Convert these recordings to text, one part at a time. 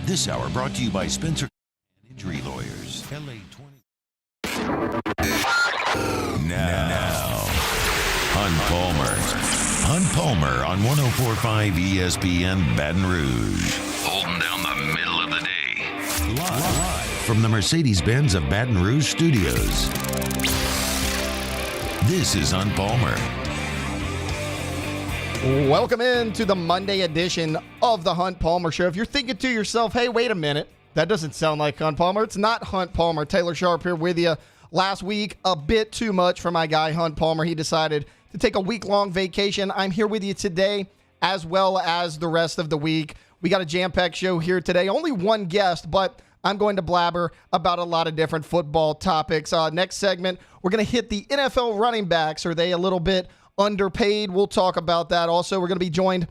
This hour brought to you by Spencer Injury Lawyers. LA 20. Now, Hunt Palmer on 104.5 ESPN Baton Rouge. Holding down the middle of the day. Live from the Mercedes-Benz of Baton Rouge Studios. This is Hunt Palmer. Welcome into the Monday edition of the Hunt Palmer Show. If you're thinking to yourself, hey, wait a minute, that doesn't sound like Hunt Palmer. It's not Hunt Palmer. Taylor Sharp here with you. Last week, a bit too much for my guy, Hunt Palmer. He decided to take a week-long vacation. I'm here with you today as well as the rest of the week. We got a jam-packed show here today. Only one guest, but I'm going to blabber about a lot of different football topics. Next segment, we're going to hit the NFL running backs. Are they a little bit underpaid? We'll talk about that. Also, we're going to be joined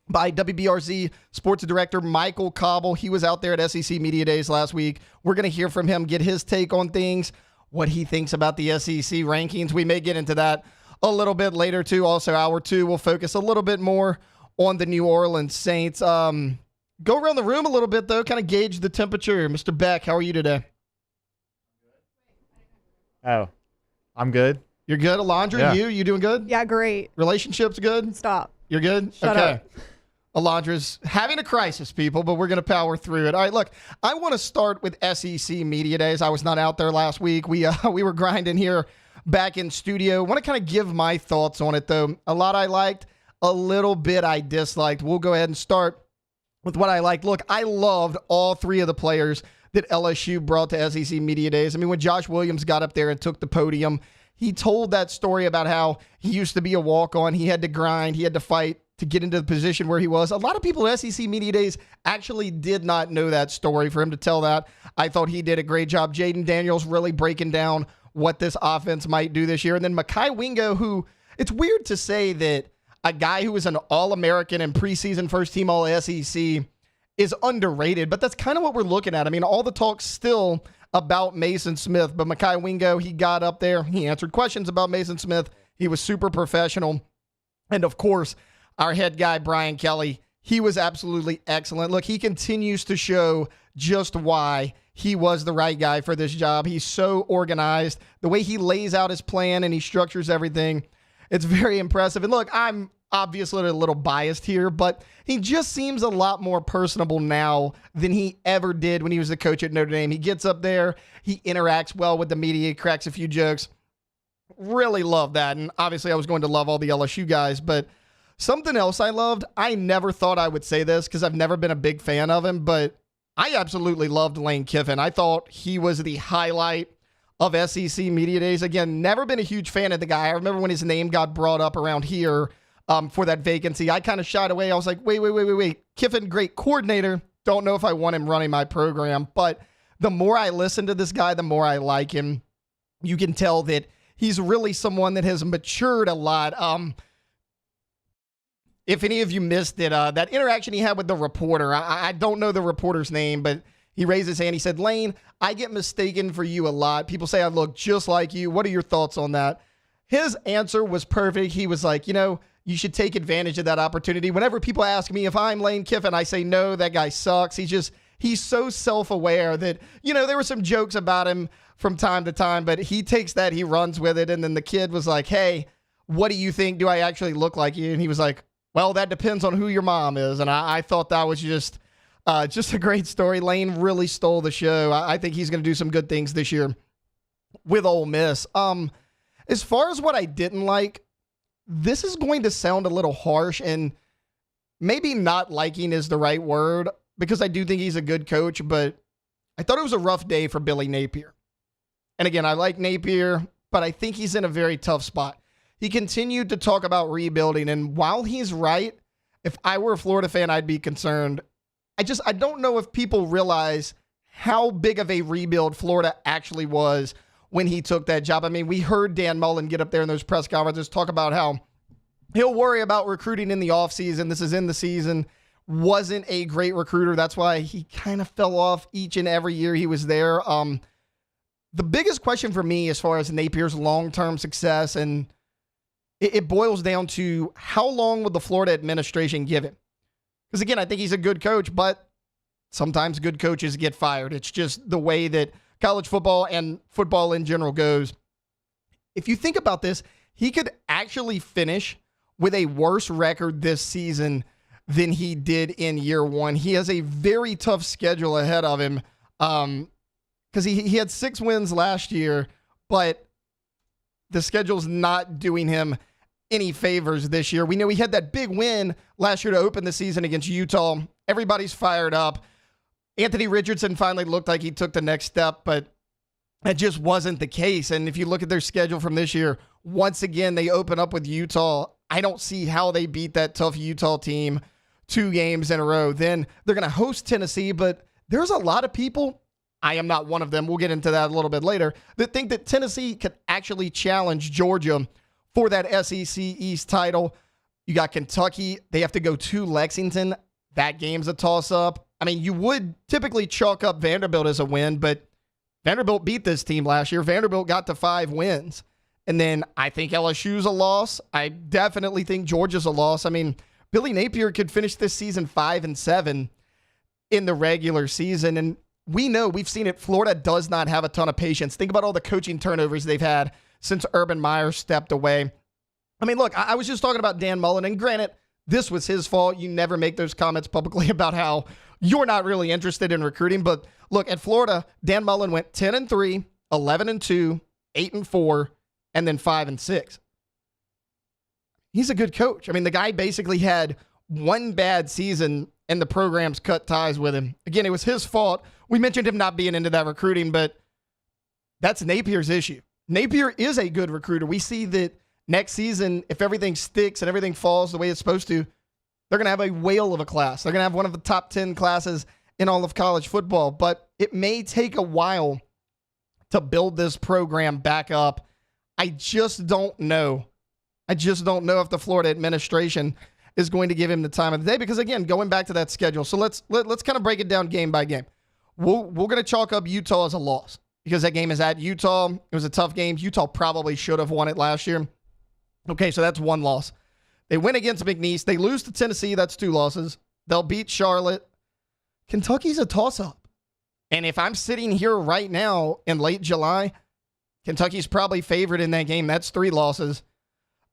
by WBRZ Sports Director Michael Cobble. He was out there at SEC Media Days last week. We're going to hear from him, get his take on things, what he thinks about the SEC rankings. We may get into that a little bit later, too. Also, hour two, we'll focus a little bit more on the New Orleans Saints. Go around the room a little bit, though, kind of gauge the temperature. Mr. Beck, how are you today? Oh, I'm good. You're good. Alondra, Yeah. you doing good? Yeah, great. Relationships good? Stop. You're good? Shut up. Alondra's having a crisis, people, but we're going to power through it. All right, look, I want to start with SEC Media Days. I was not out there last week. We were grinding here back in studio. I want to kind of give my thoughts on it, though. A lot I liked, a little bit I disliked. We'll go ahead and start with what I liked. Look, I loved all three of the players that LSU brought to SEC Media Days. I mean, when Josh Williams got up there and took the podium, he told that story about how he used to be a walk-on. He had to grind. He had to fight to get into the position where he was. A lot of people at SEC Media Days actually did not know that story. For him to tell that, I thought he did a great job. Jaden Daniels really breaking down what this offense might do this year. And then Mekhi Wingo, who, it's weird to say that a guy who was an All-American and preseason first-team All-SEC is underrated, but that's kind of what we're looking at. I mean, all the talk still about Mason Smith, but Mekhi Wingo, he got up there. He answered questions about Mason Smith. He was super professional. And, of course, our head guy, Brian Kelly, he was absolutely excellent. Look, he continues to show just why he was the right guy for this job. He's so organized. The way he lays out his plan and he structures everything, it's very impressive. And, look, I'm obviously a little biased here, but he just seems a lot more personable now than he ever did when he was the coach at Notre Dame. He gets up there, he interacts well with the media, cracks a few jokes. Really love that. And obviously I was going to love all the LSU guys, but something else I loved, I never thought I would say this because I've never been a big fan of him, but I absolutely loved Lane Kiffin. I thought he was the highlight of SEC Media Days. Again, never been a huge fan of the guy. I remember when his name got brought up around here for that vacancy. I kind of shied away. I was like, wait. Kiffin, great coordinator. Don't know if I want him running my program. But the more I listen to this guy, the more I like him. You can tell that he's really someone that has matured a lot. If any of you missed it, that interaction he had with the reporter, I don't know the reporter's name, but he raised his hand. He said, Lane, I get mistaken for you a lot. People say I look just like you. What are your thoughts on that? His answer was perfect. He was like, you should take advantage of that opportunity. Whenever people ask me if I'm Lane Kiffin, I say, no, that guy sucks. He's so self-aware that, there were some jokes about him from time to time, but he takes that, he runs with it. And then the kid was like, hey, what do you think? Do I actually look like you? And he was like, well, that depends on who your mom is. And I thought that was just a great story. Lane really stole the show. I think he's going to do some good things this year with Ole Miss. As far as what I didn't like, this is going to sound a little harsh, and maybe not liking is the right word because I do think he's a good coach, but I thought it was a rough day for Billy Napier. And again, I like Napier, but I think he's in a very tough spot. He continued to talk about rebuilding, and while he's right, if I were a Florida fan, I'd be concerned. I don't know if people realize how big of a rebuild Florida actually was when he took that job. I mean, we heard Dan Mullen get up there in those press conferences, talk about how he'll worry about recruiting in the offseason. This is in the season. Wasn't a great recruiter. That's why he kind of fell off each and every year he was there. The biggest question for me as far as Napier's long-term success, and it boils down to how long will the Florida administration give him? Because, again, I think he's a good coach, but sometimes good coaches get fired. It's just the way that college football and football in general goes. If you think about this, he could actually finish with a worse record this season than he did in year one. He has a very tough schedule ahead of him because he had 6 wins last year, but the schedule's not doing him any favors this year. We know he had that big win last year to open the season against Utah. Everybody's fired up. Anthony Richardson finally looked like he took the next step, but that just wasn't the case. And if you look at their schedule from this year, once again, they open up with Utah. I don't see how they beat that tough Utah team 2 games in a row. Then they're going to host Tennessee, but there's a lot of people, I am not one of them, we'll get into that a little bit later, that think that Tennessee could actually challenge Georgia for that SEC East title. You got Kentucky. They have to go to Lexington. That game's a toss-up. I mean, you would typically chalk up Vanderbilt as a win, but Vanderbilt beat this team last year. Vanderbilt got to 5 wins. And then I think LSU's a loss. I definitely think Georgia's a loss. I mean, Billy Napier could finish this season 5-7 in the regular season. And we know, we've seen it, Florida does not have a ton of patience. Think about all the coaching turnovers they've had since Urban Meyer stepped away. I mean, look, I was just talking about Dan Mullen, and granted, this was his fault. You never make those comments publicly about how you're not really interested in recruiting. But look, at Florida, Dan Mullen went 10-3, 11-2, 8-4, and then 5-6. He's a good coach. I mean, the guy basically had one bad season and the program's cut ties with him. Again, it was his fault. We mentioned him not being into that recruiting, but that's Napier's issue. Napier is a good recruiter. We see that next season, if everything sticks and everything falls the way it's supposed to, they're going to have a whale of a class. They're going to have one of the top 10 classes in all of college football, but it may take a while to build this program back up. I just don't know. I just don't know if the Florida administration is going to give him the time of the day because, again, going back to that schedule. So let's kind of break it down game by game. We're going to chalk up Utah as a loss because that game is at Utah. It was a tough game. Utah probably should have won it last year. Okay, so that's 1 loss. They win against McNeese. They lose to Tennessee. That's 2 losses. They'll beat Charlotte. Kentucky's a toss-up. And if I'm sitting here right now in late July, Kentucky's probably favored in that game. That's 3 losses.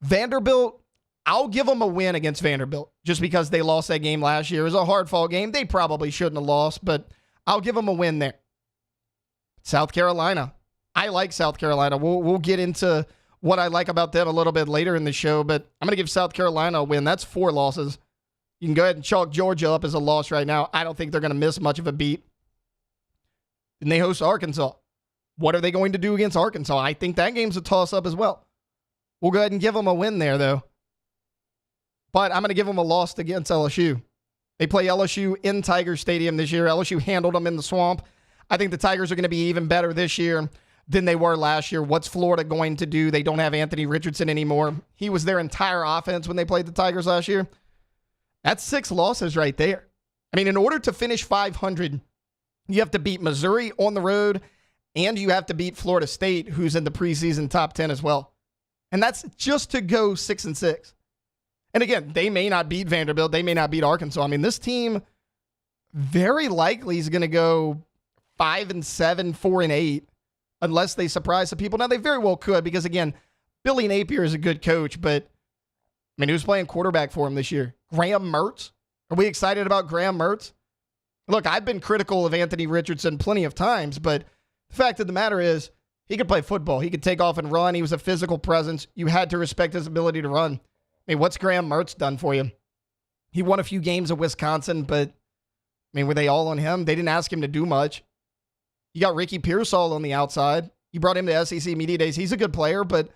Vanderbilt, I'll give them a win against Vanderbilt just because they lost that game last year. It was a hard-fought game. They probably shouldn't have lost, but I'll give them a win there. South Carolina. I like South Carolina. We'll get into what I like about them a little bit later in the show, but I'm going to give South Carolina a win. That's 4 losses. You can go ahead and chalk Georgia up as a loss right now. I don't think they're going to miss much of a beat. And they host Arkansas. What are they going to do against Arkansas? I think that game's a toss-up as well. We'll go ahead and give them a win there, though. But I'm going to give them a loss against LSU. They play LSU in Tiger Stadium this year. LSU handled them in the swamp. I think the Tigers are going to be even better this year than they were last year. What's Florida going to do? They don't have Anthony Richardson anymore. He was their entire offense when they played the Tigers last year. That's 6 losses right there. I mean, in order to finish 500, you have to beat Missouri on the road, and you have to beat Florida State, who's in the preseason top 10 as well. And that's just to go 6-6. And again, they may not beat Vanderbilt. They may not beat Arkansas. I mean, this team very likely is going to go 5-7, 4-8, unless they surprise some people. Now, they very well could because, again, Billy Napier is a good coach, but, I mean, who's playing quarterback for him this year? Graham Mertz? Are we excited about Graham Mertz? Look, I've been critical of Anthony Richardson plenty of times, but the fact of the matter is he could play football. He could take off and run. He was a physical presence. You had to respect his ability to run. I mean, what's Graham Mertz done for you? He won a few games at Wisconsin, but, I mean, were they all on him? They didn't ask him to do much. You got Ricky Pearsall on the outside. You brought him to SEC Media Days. He's a good player, but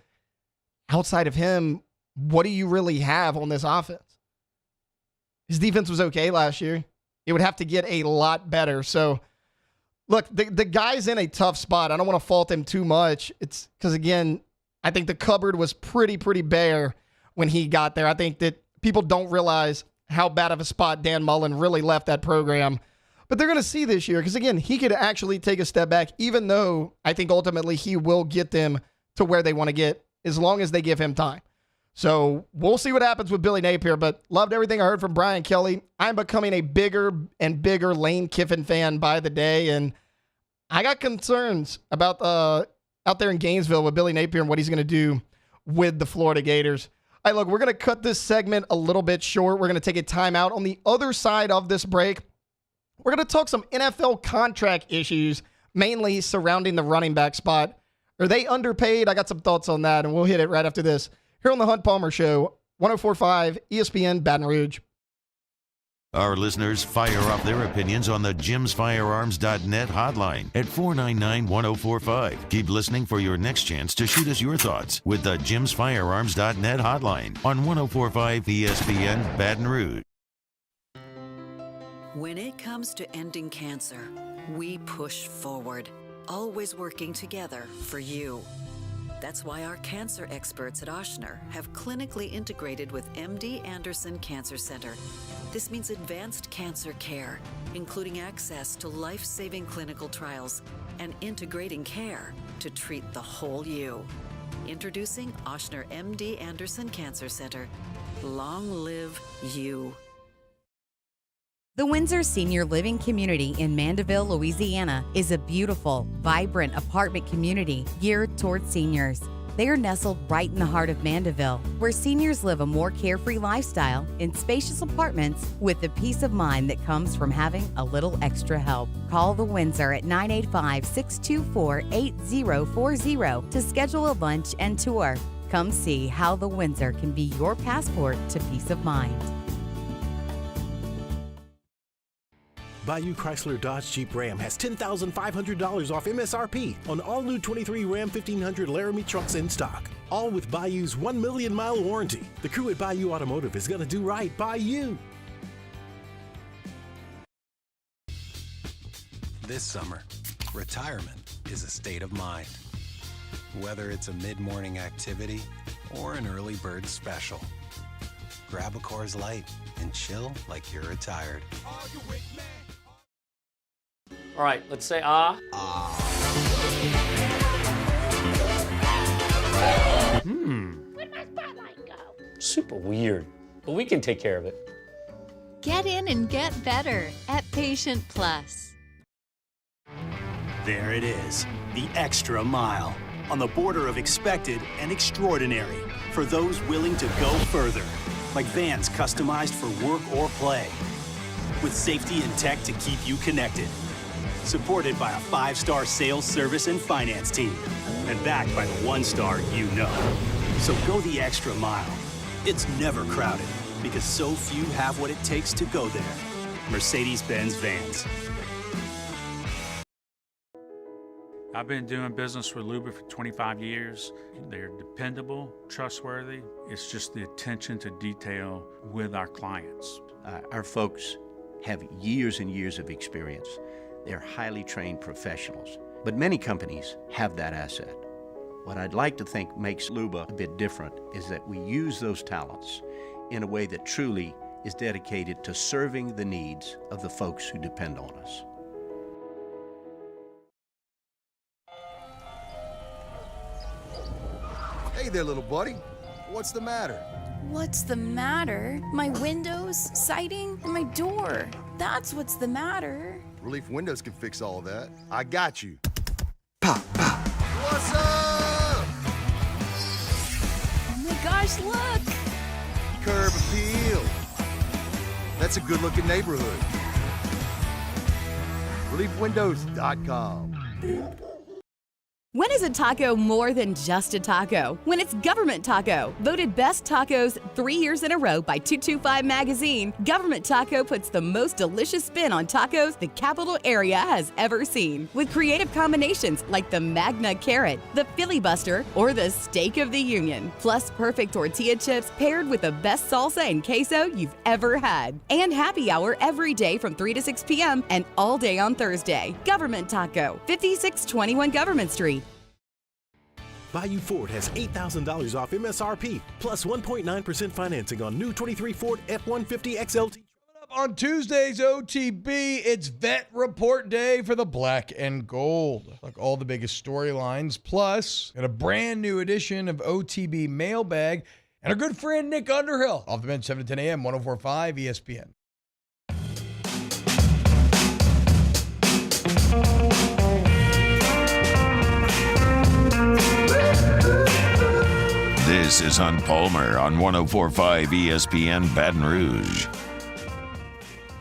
outside of him, what do you really have on this offense? His defense was okay last year. It would have to get a lot better. So, look, the guy's in a tough spot. I don't want to fault him too much. It's because, again, I think the cupboard was pretty bare when he got there. I think that people don't realize how bad of a spot Dan Mullen really left that program. But they're going to see this year because, again, he could actually take a step back, even though I think ultimately he will get them to where they want to get as long as they give him time. So we'll see what happens with Billy Napier, but loved everything I heard from Brian Kelly. I'm becoming a bigger and bigger Lane Kiffin fan by the day, and I got concerns about out there in Gainesville with Billy Napier and what he's going to do with the Florida Gators. All right, look, we're going to cut this segment a little bit short. We're going to take a timeout. On the other side of this break, we're going to talk some NFL contract issues, mainly surrounding the running back spot. Are they underpaid? I got some thoughts on that, and we'll hit it right after this. Here on the Hunt Palmer Show, 104.5 ESPN Baton Rouge. Our listeners fire off their opinions on the jimsfirearms.net hotline at 499-1045. Keep listening for your next chance to shoot us your thoughts with the jimsfirearms.net hotline on 104.5 ESPN Baton Rouge. When it comes to ending cancer, we push forward, always working together for you. That's why our cancer experts at Ochsner have clinically integrated with MD Anderson Cancer Center. This means advanced cancer care, including access to life-saving clinical trials and integrating care to treat the whole you. Introducing Ochsner MD Anderson Cancer Center. Long live you. The Windsor Senior Living Community in Mandeville, Louisiana is a beautiful, vibrant apartment community geared toward seniors. They are nestled right in the heart of Mandeville, where seniors live a more carefree lifestyle in spacious apartments with the peace of mind that comes from having a little extra help. Call the Windsor at 985-624-8040 to schedule a lunch and tour. Come see how the Windsor can be your passport to peace of mind. Bayou Chrysler Dodge Jeep Ram has $10,500 off MSRP on all new 23 Ram 1500 Laramie trucks in stock. All with Bayou's 1 million mile warranty. The crew at Bayou Automotive is going to do right by you. This summer, retirement is a state of mind. Whether it's a mid-morning activity or an early bird special. Grab a Coors Light and chill like you're retired. All right, let's say ah. Where'd my spotlight go? Super weird, but we can take care of it. Get in and get better at Patient Plus. There it is, the extra mile, on the border of expected and extraordinary for those willing to go further, like vans customized for work or play, with safety and tech to keep you connected, supported by a 5-star sales, service, and finance team, and backed by the 1-star you know. So go the extra mile. It's never crowded, because so few have what it takes to go there. Mercedes-Benz Vans. I've been doing business with Luba for 25 years. They're dependable, trustworthy. It's just the attention to detail with our clients. Our folks have years and years of experience. They're highly trained professionals, but many companies have that asset. What I'd like to think makes Luba a bit different is that we use those talents in a way that truly is dedicated to serving the needs of the folks who depend on us. Hey there, little buddy. What's the matter? What's the matter? My windows, siding, and my door. That's what's the matter. Relief Windows can fix all of that. I got you. Pop, pop. What's up? Oh my gosh, look! Curb appeal. That's a good-looking neighborhood. ReliefWindows.com. When is a taco more than just a taco? When it's Government Taco. Voted best tacos 3 years in a row by 225 Magazine, Government Taco puts the most delicious spin on tacos the capital area has ever seen. With creative combinations like the Magna Carrot, the Filibuster, or the Steak of the Union. Plus perfect tortilla chips paired with the best salsa and queso you've ever had. And happy hour every day from 3 to 6 p.m. and all day on Thursday. Government Taco, 5621 Government Street. Bayou Ford has $8,000 off MSRP, plus 1.9% financing on new 23 Ford F-150 XLT. On Tuesday's OTB, it's Vet Report Day for the Black and Gold. Like all the biggest storylines, plus got a brand new edition of OTB Mailbag. and our good friend Nick Underhill. Off the bench, 7 to 10 a.m., 104.5 ESPN. This is Hunt Palmer on 104.5 ESPN Baton Rouge.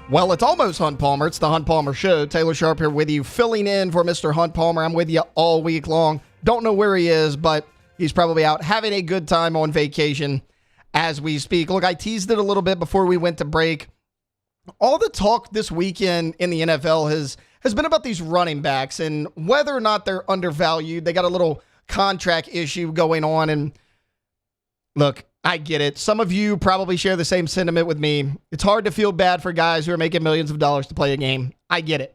Well, it's almost Hunt Palmer. It's the Hunt Palmer Show. Taylor Sharp here with you, filling in for Mr. Hunt Palmer. I'm with you all week long. Don't know where he is, but he's probably out having a good time on vacation as we speak. Look, I teased it a little bit before we went to break. All the talk this weekend in the NFL has been about these running backs and whether or not they're undervalued. They got a little contract issue going on, and look, I get it. Some of you probably share the same sentiment with me. It's hard to feel bad for guys who are making millions of dollars to play a game. I get it.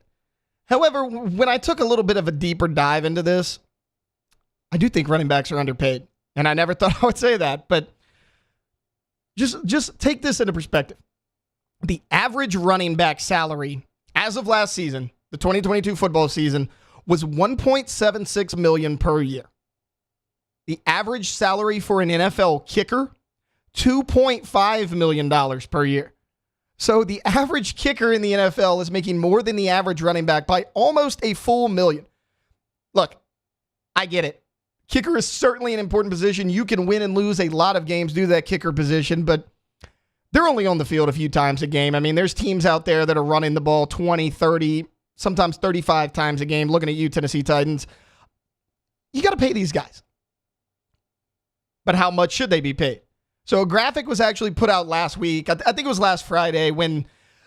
However, when I took a little bit of a deeper dive into this, I do think running backs are underpaid. And I never thought I would say that, but just take this into perspective. The average running back salary as of last season, the 2022 football season, was $1.76 million per year. The average salary for an NFL kicker, $2.5 million per year. So the average kicker in the NFL is making more than the average running back by almost a full million. Look, I get it. Kicker is certainly an important position. You can win and lose a lot of games due to that kicker position, but they're only on the field a few times a game. I mean, there's teams out there that are running the ball 20, 30, sometimes 35 times a game. Looking at you, Tennessee Titans. You got to pay these guys. But how much should they be paid? So a graphic was actually put out last week. I think it was last Friday when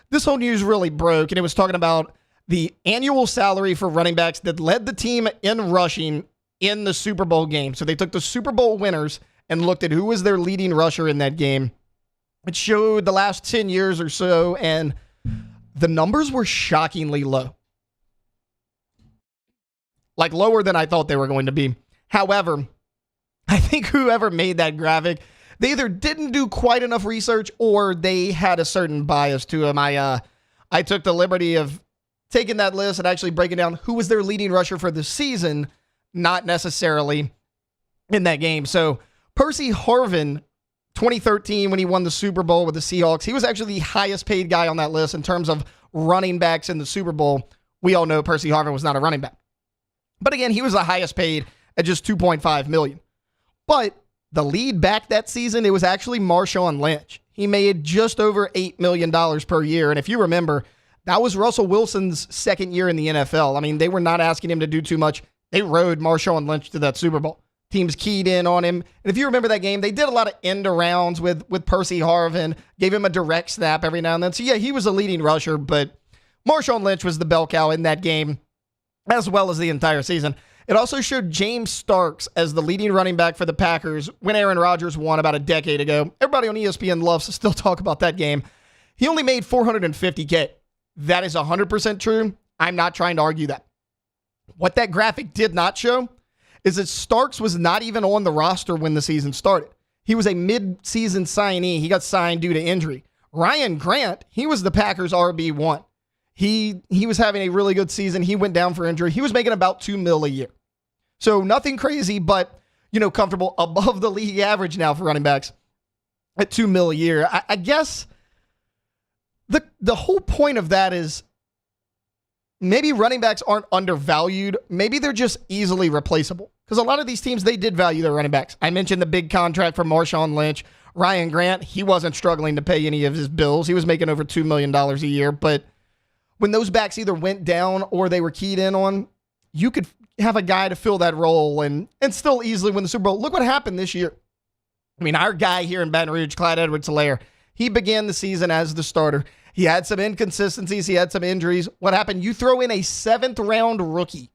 this whole news really broke, and it was talking about the annual salary for running backs that led the team in rushing in the Super Bowl game. So they took the Super Bowl winners and looked at who was their leading rusher in that game. It showed the last 10 years or so, and the numbers were shockingly low. Like lower than I thought they were going to be. However, I think whoever made that graphic, they either didn't do quite enough research or they had a certain bias to them. I took the liberty of taking that list and actually breaking down who was their leading rusher for the season, not necessarily in that game. So Percy Harvin, 2013, when he won the Super Bowl with the Seahawks, he was actually the highest paid guy on that list in terms of running backs in the Super Bowl. We all know Percy Harvin was not a running back. But again, he was the highest paid at just $2.5 million. But the lead back that season, it was actually Marshawn Lynch. He made just over $8 million per year. And if you remember, that was Russell Wilson's second year in the NFL. I mean, they were not asking him to do too much. They rode Marshawn Lynch to that Super Bowl. Teams keyed in on him. And if you remember that game, they did a lot of end arounds with Percy Harvin, gave him a direct snap every now and then. So yeah, he was a leading rusher, but Marshawn Lynch was the bell cow in that game, as well as the entire season. It also showed James Starks as the leading running back for the Packers when Aaron Rodgers won about a decade ago. Everybody on ESPN loves to still talk about that game. He only made $450K. That is 100% true. I'm not trying to argue that. What that graphic did not show is that Starks was not even on the roster when the season started. He was a mid-season signee. He got signed due to injury. Ryan Grant, he was the Packers RB1. He was having a really good season. He went down for injury. He was making about $2 million a year. So nothing crazy, but, comfortable above the league average now for running backs at $2 million a year. I guess the whole point of that is maybe running backs aren't undervalued. Maybe they're just easily replaceable. Because a lot of these teams, they did value their running backs. I mentioned the big contract for Marshawn Lynch. Ryan Grant, he wasn't struggling to pay any of his bills. He was making over $2 million a year. But when those backs either went down or they were keyed in on, you could have a guy to fill that role and still easily win the Super Bowl. Look what happened this year. I mean, our guy here in Baton Rouge, Clyde Edwards-Helaire, he began the season as the starter. He had some inconsistencies. He had some injuries. What happened? You throw in a 7th-round rookie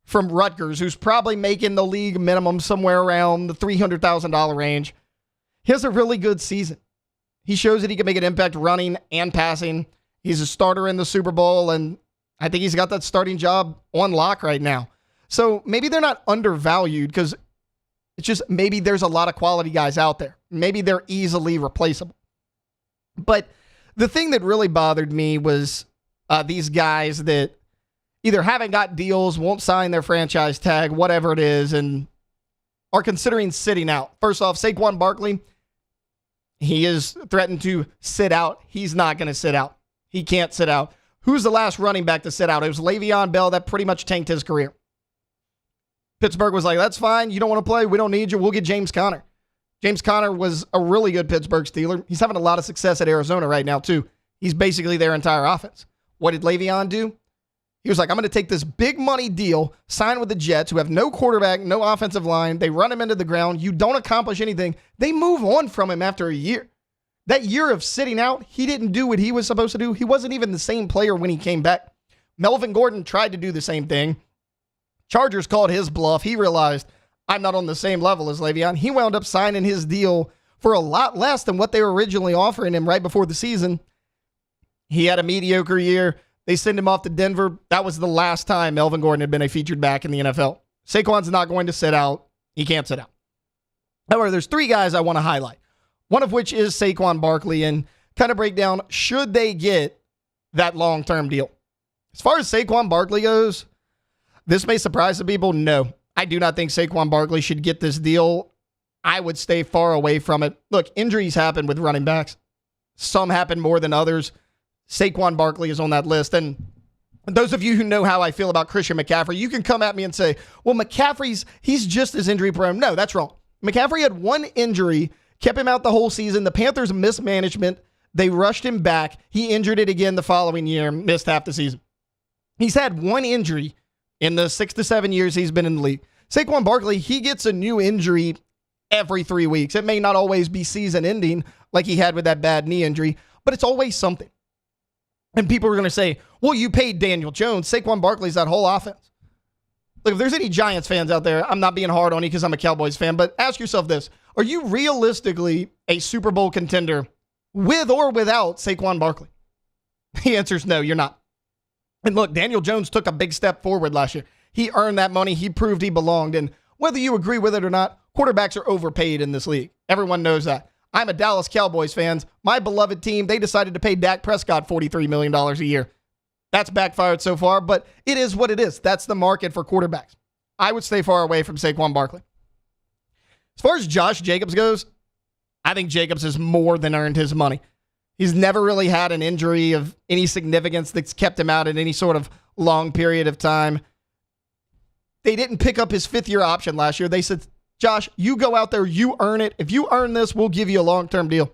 from Rutgers who's probably making the league minimum somewhere around the $300,000 range. He has a really good season. He shows that he can make an impact running and passing. He's a starter in the Super Bowl, and I think he's got that starting job on lock right now. So maybe they're not undervalued because it's just maybe there's a lot of quality guys out there. Maybe they're easily replaceable. But the thing that really bothered me was these guys that either haven't got deals, won't sign their franchise tag, whatever it is, and are considering sitting out. First off, Saquon Barkley, He is threatened to sit out. He's not going to sit out. He can't sit out. Who's the last running back to sit out? It was Le'Veon Bell. That pretty much tanked his career. Pittsburgh was like, that's fine. You don't want to play? We don't need you. We'll get James Conner. James Conner was a really good Pittsburgh Steeler. He's having a lot of success at Arizona right now, too. He's basically their entire offense. What did Le'Veon do? He was like, I'm going to take this big money deal, sign with the Jets, who have no quarterback, no offensive line. They run him into the ground. You don't accomplish anything. They move on from him after a year. That year of sitting out, he didn't do what he was supposed to do. He wasn't even the same player when he came back. Melvin Gordon tried to do the same thing. Chargers called his bluff. He realized, I'm not on the same level as Le'Veon. He wound up signing his deal for a lot less than what they were originally offering him right before the season. He had a mediocre year. They send him off to Denver. That was the last time Melvin Gordon had been a featured back in the NFL. Saquon's not going to sit out. He can't sit out. However, there's three guys I want to highlight, one of which is Saquon Barkley, and kind of break down, should they get that long-term deal? As far as Saquon Barkley goes, this may surprise some people. No, I do not think Saquon Barkley should get this deal. I would stay far away from it. Look, injuries happen with running backs. Some happen more than others. Saquon Barkley is on that list. And those of you who know how I feel about Christian McCaffrey, you can come at me and say, well, he's just as injury prone. No, that's wrong. McCaffrey had one injury, kept him out the whole season. The Panthers' mismanagement, they rushed him back. He injured it again the following year, missed half the season. He's had one injury in the 6 to 7 years he's been in the league. Saquon Barkley, he gets a new injury every 3 weeks. It may not always be season ending like he had with that bad knee injury, but it's always something. And people are going to say, well, you paid Daniel Jones. Saquon Barkley's that whole offense. Look, if there's any Giants fans out there, I'm not being hard on you because I'm a Cowboys fan, but ask yourself this. Are you realistically a Super Bowl contender with or without Saquon Barkley? The answer is no, you're not. And look, Daniel Jones took a big step forward last year. He earned that money. He proved he belonged. And whether you agree with it or not, quarterbacks are overpaid in this league. Everyone knows that. I'm a Dallas Cowboys fan. My beloved team, they decided to pay Dak Prescott $43 million a year. That's backfired so far, but it is what it is. That's the market for quarterbacks. I would stay far away from Saquon Barkley. As far as Josh Jacobs goes, I think Jacobs has more than earned his money. He's never really had an injury of any significance that's kept him out in any sort of long period of time. They didn't pick up his fifth-year option last year. They said, Josh, you go out there, you earn it. If you earn this, we'll give you a long-term deal.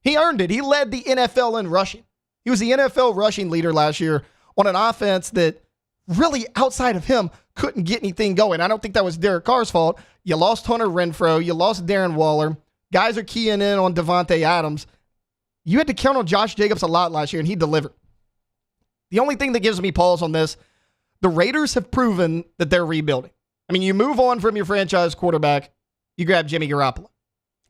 He earned it. He led the NFL in rushing. He was the NFL rushing leader last year on an offense that really, outside of him, couldn't get anything going. I don't think that was Derek Carr's fault. You lost Hunter Renfrow. You lost Darren Waller. Guys are keying in on Devontae Adams. You had to count on Josh Jacobs a lot last year, and he delivered. The only thing that gives me pause on this, the Raiders have proven that they're rebuilding. I mean, you move on from your franchise quarterback, you grab Jimmy Garoppolo.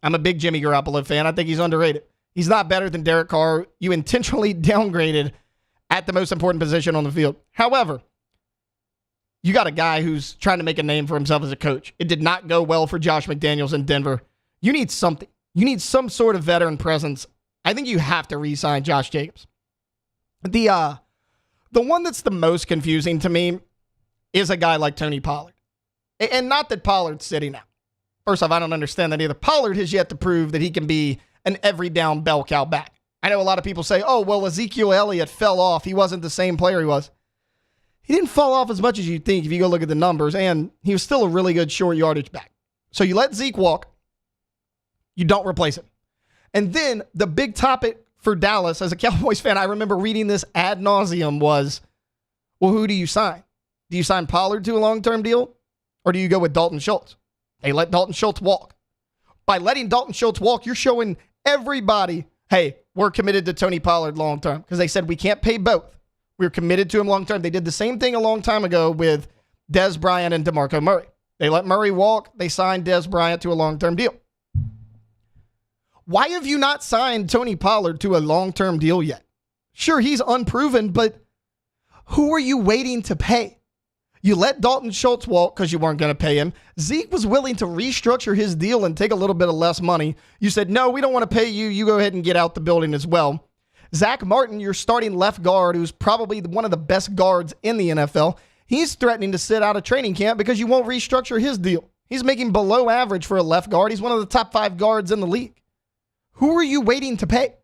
I'm a big Jimmy Garoppolo fan. I think he's underrated. He's not better than Derek Carr. You intentionally downgraded at the most important position on the field. However, you got a guy who's trying to make a name for himself as a coach. It did not go well for Josh McDaniels in Denver. You need something. You need some sort of veteran presence. I think you have to re-sign Josh Jacobs. The one that's the most confusing to me is a guy like Tony Pollard. And not that Pollard's sitting out. First off, I don't understand that either. Pollard has yet to prove that he can be an every down bell cow back. I know a lot of people say, oh, well, Ezekiel Elliott fell off. He wasn't the same player he was. He didn't fall off as much as you'd think if you go look at the numbers, and he was still a really good short yardage back. So you let Zeke walk. You don't replace him. And then the big topic for Dallas, as a Cowboys fan, I remember reading this ad nauseum was, well, who do you sign? Do you sign Pollard to a long-term deal? Or do you go with Dalton Schultz? They let Dalton Schultz walk. By letting Dalton Schultz walk, you're showing everybody, hey, we're committed to Tony Pollard long-term. Because they said we can't pay both. We're committed to him long-term. They did the same thing a long time ago with Dez Bryant and DeMarco Murray. They let Murray walk. They signed Dez Bryant to a long-term deal. Why have you not signed Tony Pollard to a long-term deal yet? Sure, he's unproven, but who are you waiting to pay? You let Dalton Schultz walk because you weren't going to pay him. Zeke was willing to restructure his deal and take a little bit of less money. You said, no, we don't want to pay you. You go ahead and get out the building as well. Zach Martin, your starting left guard, who's probably one of the best guards in the NFL, he's threatening to sit out of training camp because you won't restructure his deal. He's making below average for a left guard. He's one of the top 5 guards in the league. Who are you waiting to pay?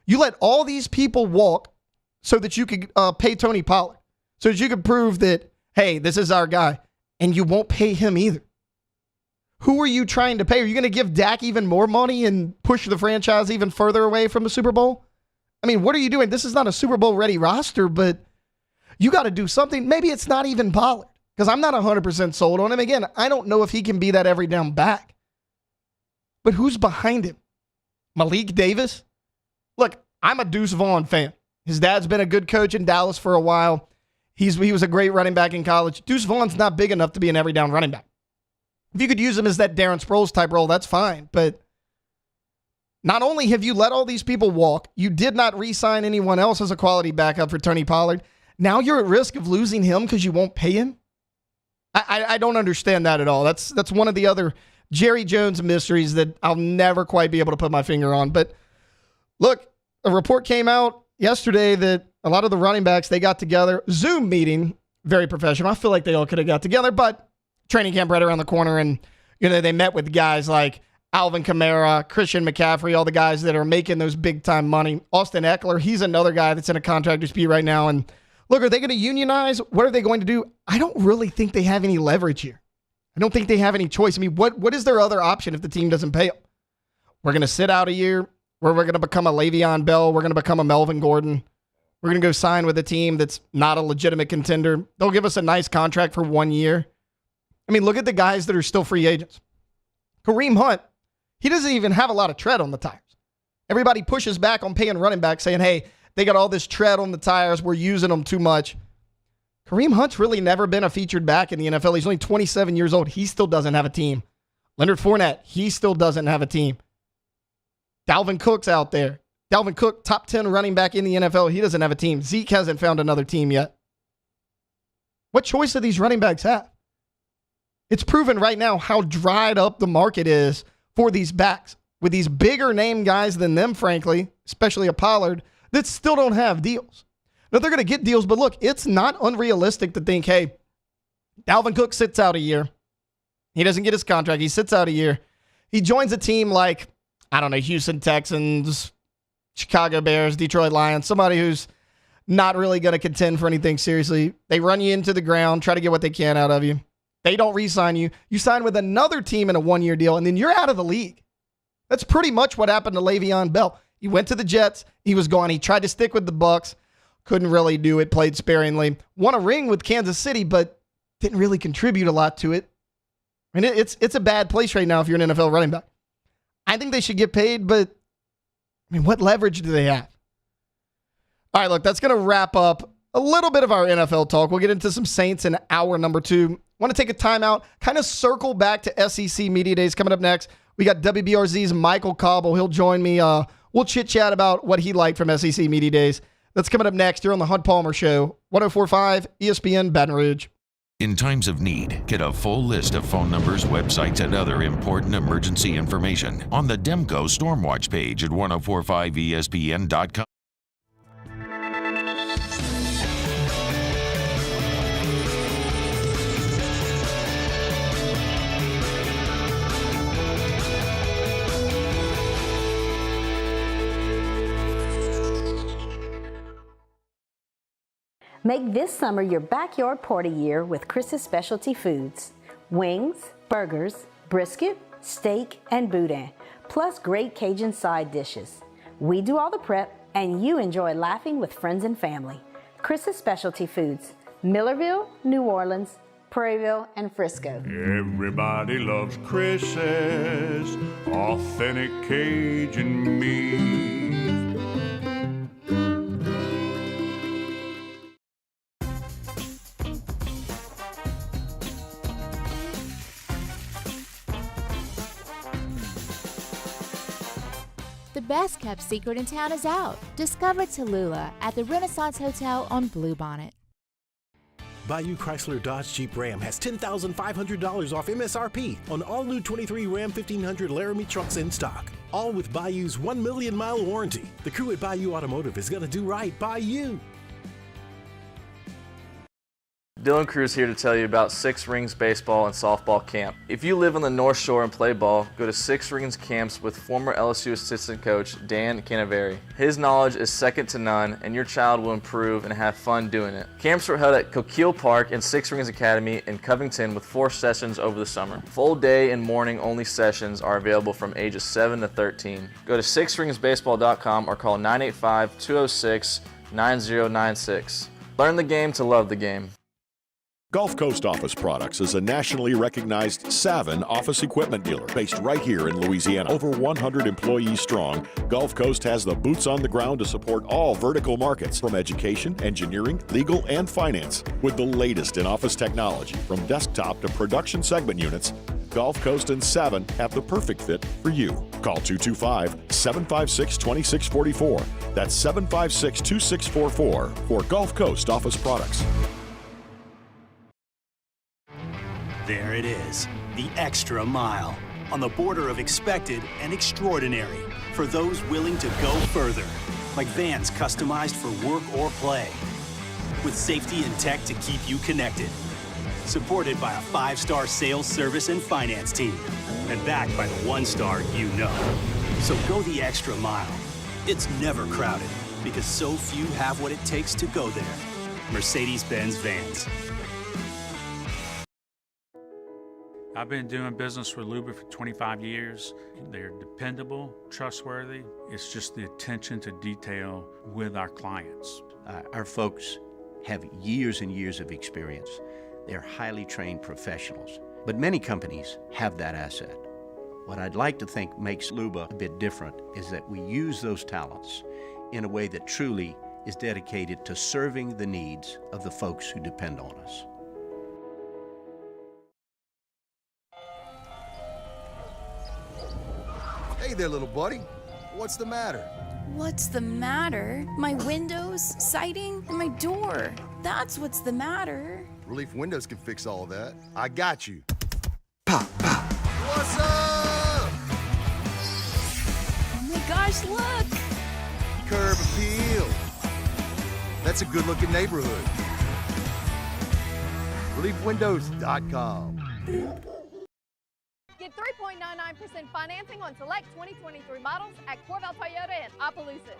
You let all these people walk so that you could pay Tony Pollard, so that you could prove that, hey, this is our guy, and you won't pay him either. Who are you trying to pay? Are you going to give Dak even more money and push the franchise even further away from the Super Bowl? I mean, what are you doing? This is not a Super Bowl ready roster, but you got to do something. Maybe it's not even Pollard, because I'm not 100% sold on him. Again, I don't know if he can be that every down back. But who's behind him? Malik Davis? Look, I'm a Deuce Vaughn fan. His dad's been a good coach in Dallas for a while. He was a great running back in college. Deuce Vaughn's not big enough to be an every down running back. If you could use him as that Darren Sproles type role, that's fine. But not only have you let all these people walk, you did not re-sign anyone else as a quality backup for Tony Pollard. Now you're at risk of losing him because you won't pay him. I don't understand that at all. That's one of the other Jerry Jones mysteries that I'll never quite be able to put my finger on. But look, a report came out yesterday that a lot of the running backs, they got together. Zoom meeting, very professional. I feel like they all could have got together, but training camp right around the corner, and they met with guys like Alvin Kamara, Christian McCaffrey, all the guys that are making those big-time money. Austin Eckler, he's another guy that's in a contract dispute right now. And look, are they going to unionize? What are they going to do? I don't really think they have any leverage here. I don't think they have any choice. I mean, what is their other option if the team doesn't pay them? We're going to sit out a year, where we're going to become a Le'Veon Bell. We're going to become a Melvin Gordon. We're going to go sign with a team that's not a legitimate contender. They'll give us a nice contract for 1 year. I mean, look at the guys that are still free agents. Kareem Hunt, he doesn't even have a lot of tread on the tires. Everybody pushes back on paying running backs, saying, hey, they got all this tread on the tires. We're using them too much. Kareem Hunt's really never been a featured back in the NFL. He's only 27 years old. He still doesn't have a team. Leonard Fournette, he still doesn't have a team. Dalvin Cook's out there. Dalvin Cook, top 10 running back in the NFL. He doesn't have a team. Zeke hasn't found another team yet. What choice do these running backs have? It's proven right now how dried up the market is for these backs, with these bigger name guys than them, frankly, especially a Pollard, that still don't have deals. Now, they're going to get deals, but look, it's not unrealistic to think, hey, Dalvin Cook sits out a year. He doesn't get his contract. He sits out a year. He joins a team like, I don't know, Houston Texans, Chicago Bears, Detroit Lions, somebody who's not really going to contend for anything seriously. They run you into the ground, try to get what they can out of you. They don't re-sign you. You sign with another team in a one-year deal, and then you're out of the league. That's pretty much what happened to Le'Veon Bell. He went to the Jets. He was gone. He tried to stick with the Bucs. Couldn't really do it. Played sparingly. Won a ring with Kansas City, but didn't really contribute a lot to it. I mean, it's a bad place right now if you're an NFL running back. I think they should get paid, but I mean, what leverage do they have? All right, look, that's going to wrap up a little bit of our NFL talk. We'll get into some Saints in hour number 2. Want to take a timeout, kind of circle back to SEC Media Days coming up next. We got WBRZ's Michael Cobble. He'll join me. We'll chit-chat about what he liked from SEC Media Days. That's coming up next here on the Hunt Palmer Show, 104.5 ESPN Baton Rouge. In times of need, get a full list of phone numbers, websites, and other important emergency information on the Demco Stormwatch page at 1045ESPN.com. Make this summer your backyard party year with Chris's Specialty Foods. Wings, burgers, brisket, steak, and boudin, plus great Cajun side dishes. We do all the prep, and you enjoy laughing with friends and family. Chris's Specialty Foods, Millerville, New Orleans, Prairieville, and Frisco. Everybody loves Chris's authentic Cajun meat. The best kept secret in town is out. Discover Tallulah at the Renaissance Hotel on Bluebonnet. Bayou Chrysler Dodge Jeep Ram has $10,500 off MSRP on all new 23 Ram 1500 Laramie trucks in stock. All with Bayou's 1 million mile warranty. The crew at Bayou Automotive is going to do right by you. Dylan Cruz here to tell you about Six Rings Baseball and Softball Camp. If you live on the North Shore and play ball, go to Six Rings Camps with former LSU assistant coach Dan Canaveri. His knowledge is second to none, and your child will improve and have fun doing it. Camps were held at Coquille Park and Six Rings Academy in Covington with 4 sessions over the summer. Full day and morning only sessions are available from ages 7 to 13. Go to sixringsbaseball.com or call 985-206-9096. Learn the game to love the game. Gulf Coast Office Products is a nationally recognized Savin office equipment dealer based right here in Louisiana. Over 100 employees strong, Gulf Coast has the boots on the ground to support all vertical markets from education, engineering, legal, and finance. With the latest in office technology, from desktop to production segment units, Gulf Coast and Savin have the perfect fit for you. Call 225-756-2644. That's 756-2644 for Gulf Coast Office Products. There it is, the extra mile, on the border of expected and extraordinary, for those willing to go further, like vans customized for work or play, with safety and tech to keep you connected, supported by a 5-star sales, service, and finance team, and backed by the 1-star you know. So go the extra mile. It's never crowded, because so few have what it takes to go there. Mercedes-Benz Vans. I've been doing business with Luba for 25 years. They're dependable, trustworthy. It's just the attention to detail with our clients. Our folks have years and years of experience. They're highly trained professionals, but many companies have that asset. What I'd like to think makes Luba a bit different is that we use those talents in a way that truly is dedicated to serving the needs of the folks who depend on us. Hey there, little buddy. What's the matter? What's the matter? My windows, siding, and my door. That's what's the matter. Relief Windows can fix all of that. I got you. Pop, pop. What's up? Oh my gosh, look! Curb appeal. That's a good-looking neighborhood. ReliefWindows.com. Get 3.99% financing on select 2023 models at Corval Toyota in Opelousas.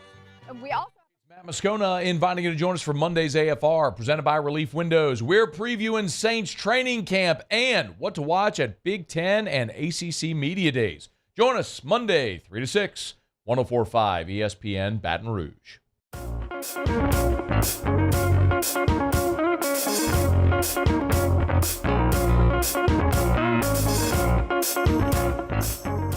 And we also... Matt Moscona inviting you to join us for Monday's AFR, presented by Relief Windows. We're previewing Saints training camp and what to watch at Big Ten and ACC Media Days. Join us Monday, 3 to 6, 104.5 ESPN Baton Rouge.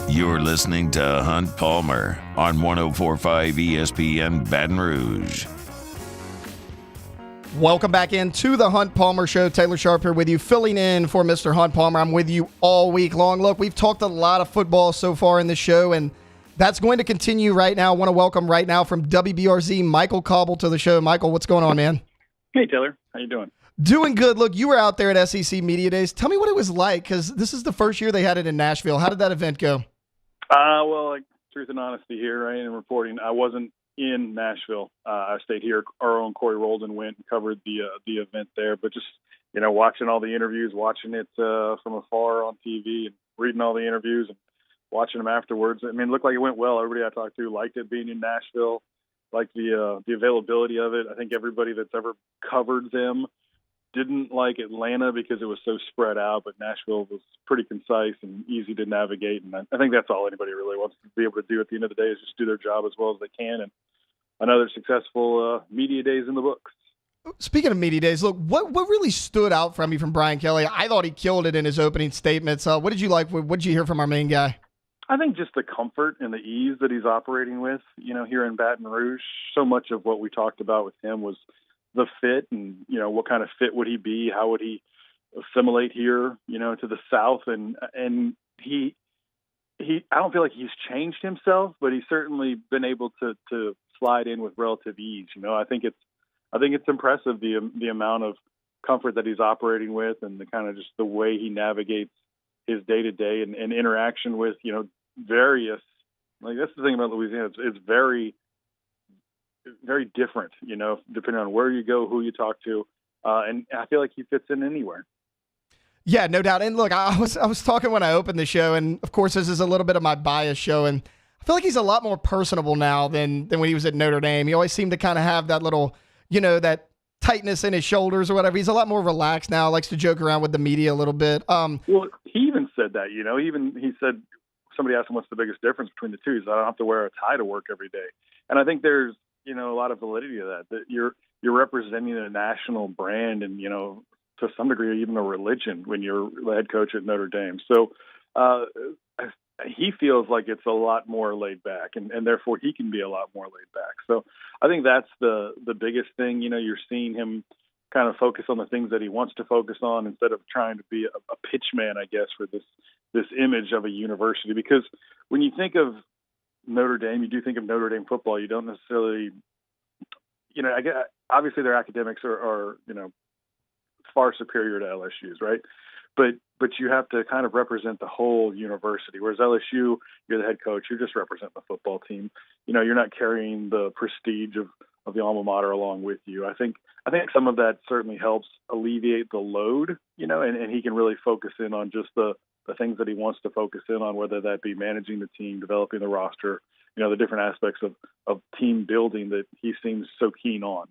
You're listening to Hunt Palmer on 104.5 ESPN Baton Rouge. Welcome back into the Hunt Palmer Show. Taylor Sharp here with you, filling in for Mr. Hunt Palmer. I'm with you all week long. Look, we've talked a lot of football so far in the show, and that's going to continue right now. I want to welcome right now from WBRZ, Michael Cobble to the show. Michael, what's going on, man? Hey, Taylor. How you doing? Doing good. Look, you were out there at SEC Media Days. Tell me what it was like, because this is the first year they had it in Nashville. How did that event go? Well, like, truth and honesty here, right, in reporting, I wasn't in Nashville. I stayed here. Our own Corey Roldan went and covered the event there. But just, watching all the interviews, watching it from afar on TV and reading all the interviews and watching them afterwards. I mean, it looked like it went well. Everybody I talked to liked it being in Nashville, liked the availability of it. I think everybody that's ever covered them didn't like Atlanta because it was so spread out, but Nashville was pretty concise and easy to navigate. And I think that's all anybody really wants to be able to do at the end of the day is just do their job as well as they can. And another successful media days in the books. Speaking of media days, look, what really stood out from you from Brian Kelly? I thought he killed it in his opening statements. What did you like? What did you hear from our main guy? I think just the comfort and the ease that he's operating with, here in Baton Rouge. So much of what we talked about with him was the fit and, what kind of fit would he be? How would he assimilate here, to the South? And he, I don't feel like he's changed himself, but he's certainly been able to slide in with relative ease. I think it's impressive the amount of comfort that he's operating with and the kind of just the way he navigates his day to day and interaction with, various, like that's the thing about Louisiana. It's very, very different, depending on where you go, who you talk to. and I feel like he fits in anywhere. Yeah, no doubt. And look, I was talking when I opened the show, and of course this is a little bit of my bias show, and I feel like he's a lot more personable now than when he was at Notre Dame. He always seemed to kind of have that little, that tightness in his shoulders or whatever. He's a lot more relaxed now, likes to joke around with the media a little bit. Well, he even said that, he said, somebody asked him what's the biggest difference between the two. He said, I don't have to wear a tie to work every day. And I think there's, a lot of validity to that you're representing a national brand and, to some degree, even a religion when you're the head coach at Notre Dame. So he feels like it's a lot more laid back, and therefore he can be a lot more laid back. So I think that's the biggest thing. You're seeing him kind of focus on the things that he wants to focus on instead of trying to be a pitch man, I guess, for this image of a university. Because when you think of Notre Dame, you do think of Notre Dame football. You don't necessarily, I guess, obviously their academics are far superior to LSU's, right? But you have to kind of represent the whole university. Whereas LSU, you're the head coach, you're just representing the football team. You're not carrying the prestige of the alma mater along with you. I think some of that certainly helps alleviate the load, and he can really focus in on just the things that he wants to focus in on, whether that be managing the team, developing the roster, the different aspects of team building that he seems so keen on.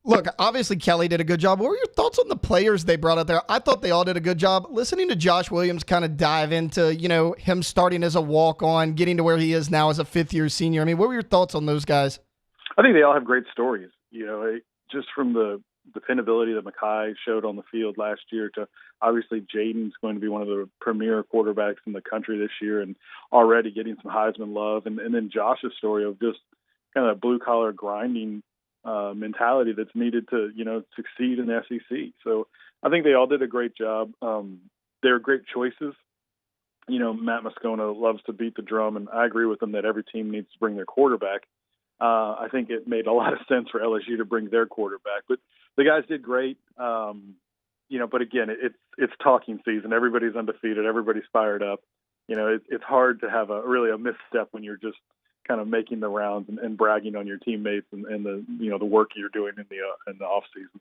Look, obviously Kelly did a good job. What were your thoughts on the players they brought out there? I thought they all did a good job. Listening to Josh Williams kind of dive into, him starting as a walk-on, getting to where he is now as a fifth-year senior. I mean, what were your thoughts on those guys? I think they all have great stories, just from the dependability that Mekhi showed on the field last year to obviously Jaden's going to be one of the premier quarterbacks in the country this year and already getting some Heisman love. And then Josh's story of just kind of blue-collar grinding mentality that's needed to, succeed in the SEC. So I think they all did a great job. They're great choices. Matt Moscona loves to beat the drum, and I agree with him that every team needs to bring their quarterback. I think it made a lot of sense for LSU to bring their quarterback, but the guys did great. But again, it's talking season. Everybody's undefeated. Everybody's fired up. It's hard to have a misstep when you're just kind of making the rounds and bragging on your teammates and the work you're doing in the off season.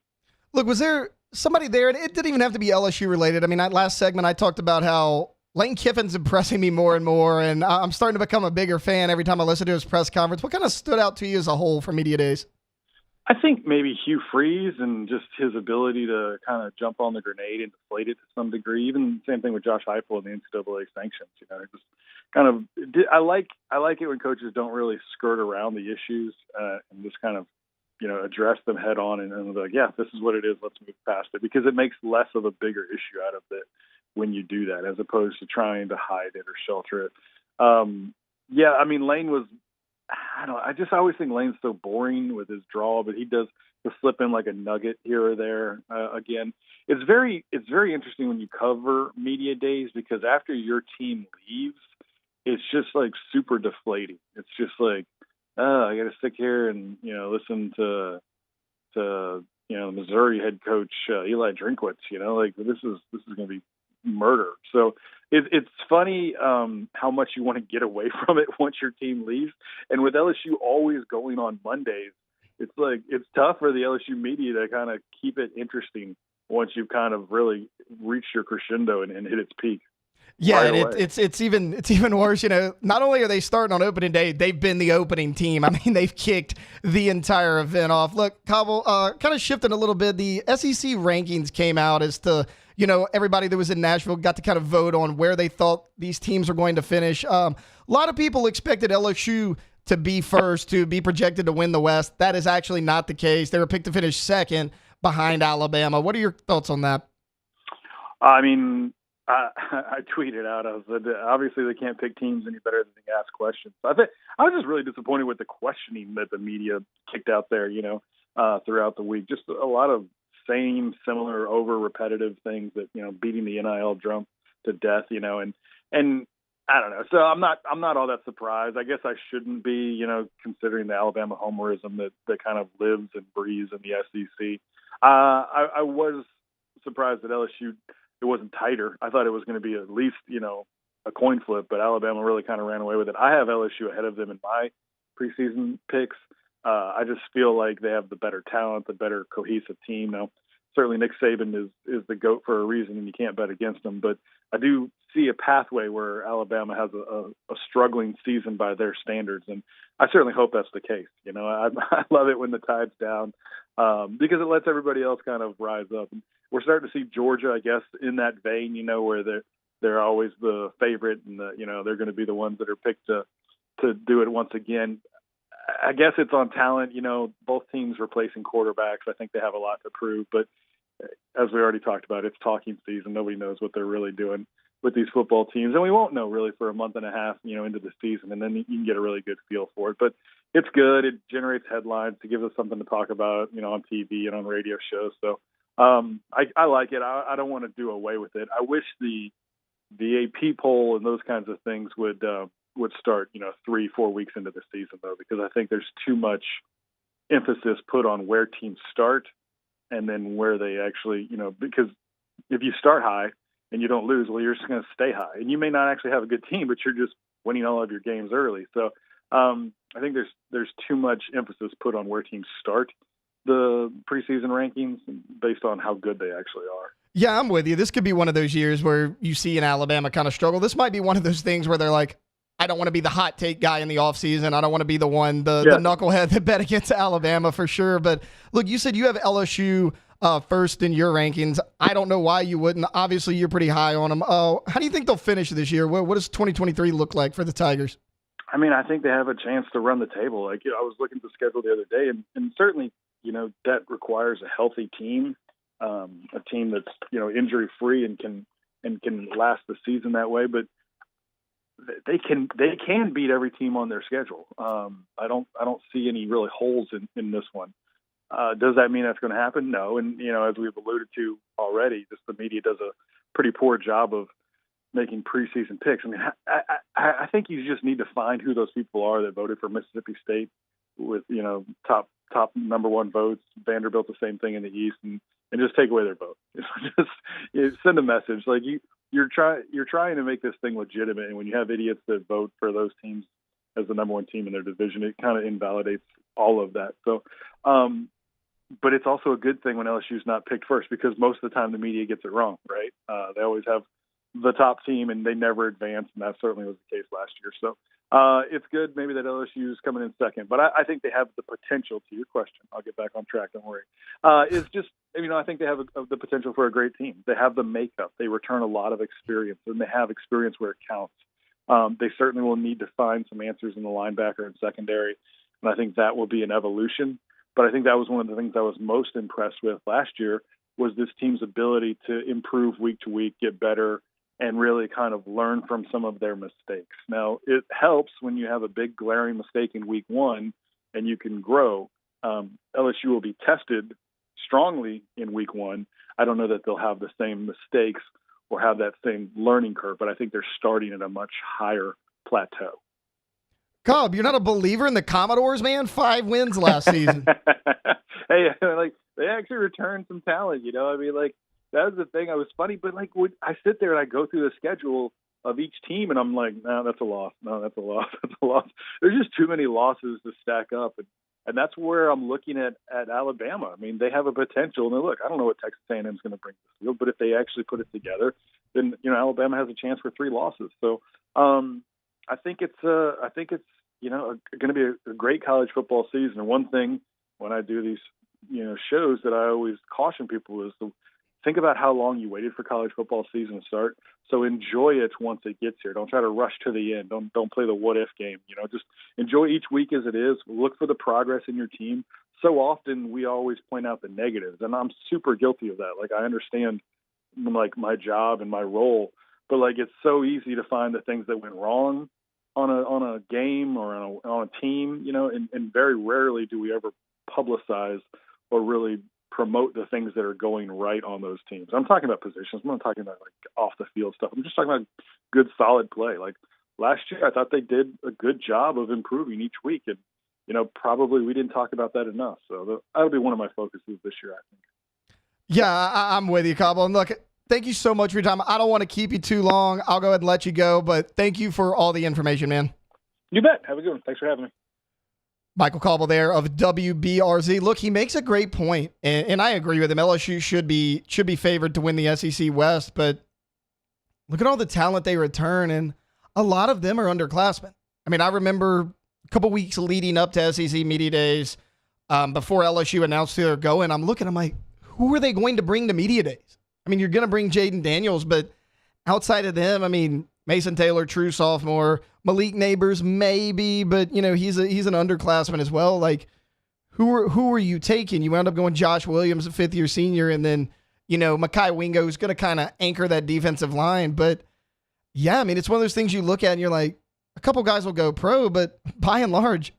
Look, was there somebody there, and it didn't even have to be LSU related. I mean, that last segment I talked about how Lane Kiffin's impressing me more and more, and I'm starting to become a bigger fan every time I listen to his press conference. What kind of stood out to you as a whole for media days? I think maybe Hugh Freeze and just his ability to kind of jump on the grenade and deflate it to some degree. Even same thing with Josh Heupel and the NCAA sanctions. Just kind of I like it when coaches don't really skirt around the issues and just kind of address them head on and be like, yeah, this is what it is. Let's move past it, because it makes less of a bigger issue out of it when you do that, as opposed to trying to hide it or shelter it. Lane was. I always think Lane's so boring with his draw, but he does to slip in like a nugget here or there. Again, it's very interesting when you cover media days, because after your team leaves, it's just like super deflating. It's just like, I got to sit here and listen to Missouri head coach Eli Drinkwitz. This is going to be murder. So it's funny how much you want to get away from it once your team leaves. And with LSU always going on Mondays, it's tough for the LSU media to kind of keep it interesting once you've kind of really reached your crescendo and hit its peak. Yeah, and it's even worse. Not only are they starting on opening day, they've been the opening team. I mean, they've kicked the entire event off. Look, Cobble, kind of shifting a little bit. The SEC rankings came out as to everybody that was in Nashville got to kind of vote on where they thought these teams are going to finish. A lot of people expected LSU to be first, to be projected to win the West. That is actually not the case. They were picked to finish second behind Alabama. What are your thoughts on that? I mean, I tweeted out, I said, obviously they can't pick teams any better than they ask questions. I was just really disappointed with the questioning that the media kicked out there, throughout the week. Just a lot of same, similar, over repetitive things that, beating the NIL drum to death, and I don't know. So I'm not all that surprised. I guess I shouldn't be, considering the Alabama homerism that kind of lives and breathes in the SEC. I was surprised that LSU, it wasn't tighter. I thought it was going to be at least, a coin flip, but Alabama really kind of ran away with it. I have LSU ahead of them in my preseason picks. I just feel like they have the better talent, the better cohesive team. Now, certainly Nick Saban is the GOAT for a reason, and you can't bet against him. But I do see a pathway where Alabama has a struggling season by their standards, and I certainly hope that's the case. I love it when the tide's down because it lets everybody else kind of rise up. And we're starting to see Georgia, I guess, in that vein, where they're always the favorite, and they're going to be the ones that are picked to do it once again. I guess it's on talent. Both teams replacing quarterbacks. I think they have a lot to prove, but as we already talked about, it's talking season. Nobody knows what they're really doing with these football teams, and we won't know really for a month and a half, into the season, and then you can get a really good feel for it. But it's good. It generates headlines. It gives us something to talk about, on TV and on radio shows. So I like it. I don't want to do away with it. I wish the AP poll and those kinds of things would start, 3-4 weeks into the season, though, because I think there's too much emphasis put on where teams start and then where they actually, because if you start high and you don't lose, well, you're just going to stay high. And you may not actually have a good team, but you're just winning all of your games early. So I think there's too much emphasis put on where teams start the preseason rankings based on how good they actually are. Yeah, I'm with you. This could be one of those years where you see an Alabama kind of struggle. This might be one of those things where they're like, I don't want to be the hot take guy in the offseason. I don't want to be the one, the knucklehead that bet against Alabama for sure. But look, you said you have LSU first in your rankings. I don't know why you wouldn't. Obviously, you're pretty high on them. How do you think they'll finish this year? What does 2023 look like for the Tigers? I mean, I think they have a chance to run the table. I was looking at the schedule the other day, and certainly, that requires a healthy team, a team that's, injury free and can last the season that way. But they can beat every team on their schedule. I don't see any really holes in this one. Does that mean that's going to happen? No. And as we've alluded to already, just the media does a pretty poor job of making preseason picks. I mean, I think you just need to find who those people are that voted for Mississippi State with top number one votes. Vanderbilt the same thing in the East, and just take away their vote. Just send a message like you're trying to make this thing legitimate, and when you have idiots that vote for those teams as the number one team in their division, it kind of invalidates all of that. So, but it's also a good thing when LSU's not picked first, because most of the time the media gets it wrong, right? They always have the top team, and they never advance, and that certainly was the case last year. So it's good maybe that LSU is coming in second, but I think they have the potential, to your question, I'll get back on track, don't worry, is just, I think they have the potential for a great team. They have the makeup. They return a lot of experience, and they have experience where it counts. They certainly will need to find some answers in the linebacker and secondary, and I think that will be an evolution. But I think that was one of the things I was most impressed with last year was this team's ability to improve week to week, get better, and really kind of learn from some of their mistakes. Now, it helps when you have a big glaring mistake in week one and you can grow. LSU will be tested strongly in week one. I don't know that they'll have the same mistakes or have that same learning curve, but I think they're starting at a much higher plateau. Cobb, you're not a believer in the Commodores, man? 5 wins last season. Hey, they actually returned some talent, that was the thing. I was funny, but when I sit there and I go through the schedule of each team, and I'm like, no, that's a loss. No, that's a loss. That's a loss. There's just too many losses to stack up, and that's where I'm looking at Alabama. I mean, they have a potential. And look, I don't know what Texas A&M is going to bring to the field, but if they actually put it together, then Alabama has a chance for 3 losses. So I think it's going to be a great college football season. And one thing when I do these shows that I always caution people is think about how long you waited for college football season to start. So enjoy it once it gets here. Don't try to rush to the end. Don't play the what if game. Just enjoy each week as it is. Look for the progress in your team. So often we always point out the negatives, and I'm super guilty of that. I understand my job and my role, but it's so easy to find the things that went wrong on a game or on a team, and very rarely do we ever publicize or really promote the things that are going right on those teams. I'm talking about positions. I'm not talking about off the field stuff. I'm just talking about good, solid play. Last year, I thought they did a good job of improving each week, and probably we didn't talk about that enough. So that'll be one of my focuses this year, I think. Yeah, I'm with you, Cabo. And look, thank you so much for your time. I don't want to keep you too long. I'll go ahead and let you go, but thank you for all the information, man. You bet. Have a good one. Thanks for having me. Michael Cobble there of WBRZ. Look, he makes a great point, and I agree with him. LSU should be favored to win the SEC West, but look at all the talent they return, and a lot of them are underclassmen. I mean, I remember a couple weeks leading up to SEC Media Days, before LSU announced who they're going, I'm like, who are they going to bring to Media Days? I mean, you're going to bring Jaden Daniels, but outside of them, I mean, Mason Taylor, true sophomore, Malik Neighbors, maybe, but he's an underclassman as well. Like, who are you taking? You wound up going Josh Williams, a 5th-year senior, and then Mekhi Wingo is going to kind of anchor that defensive line. But yeah, I mean, it's one of those things you look at and you're like, a couple guys will go pro, but by and large,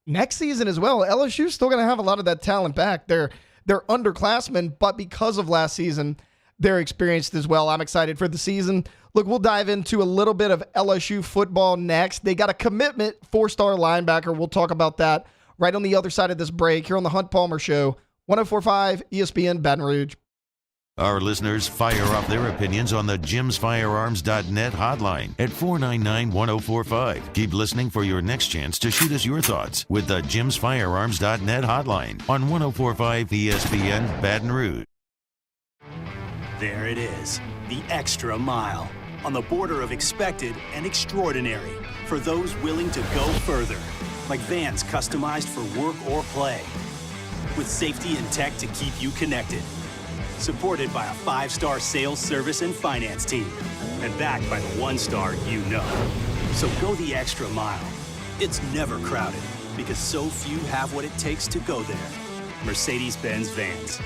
next season as well, LSU's still going to have a lot of that talent back. They're underclassmen, but because of last season, they're experienced as well. I'm excited for the season. Look, we'll dive into a little bit of LSU football next. They got a commitment 4-star linebacker. We'll talk about that right on the other side of this break here on the Hunt Palmer Show, 104.5 ESPN Baton Rouge. Our listeners fire off their opinions on the jimsfirearms.net hotline at 499-1045. Keep listening for your next chance to shoot us your thoughts with the jimsfirearms.net hotline on 104.5 ESPN Baton Rouge. There it is, the extra mile, on the border of expected and extraordinary, for those willing to go further, like vans customized for work or play, with safety and tech to keep you connected, supported by a 5-star sales, service, and finance team, and backed by the 1-star you know. So go the extra mile. It's never crowded, because so few have what it takes to go there. Mercedes-Benz Vans.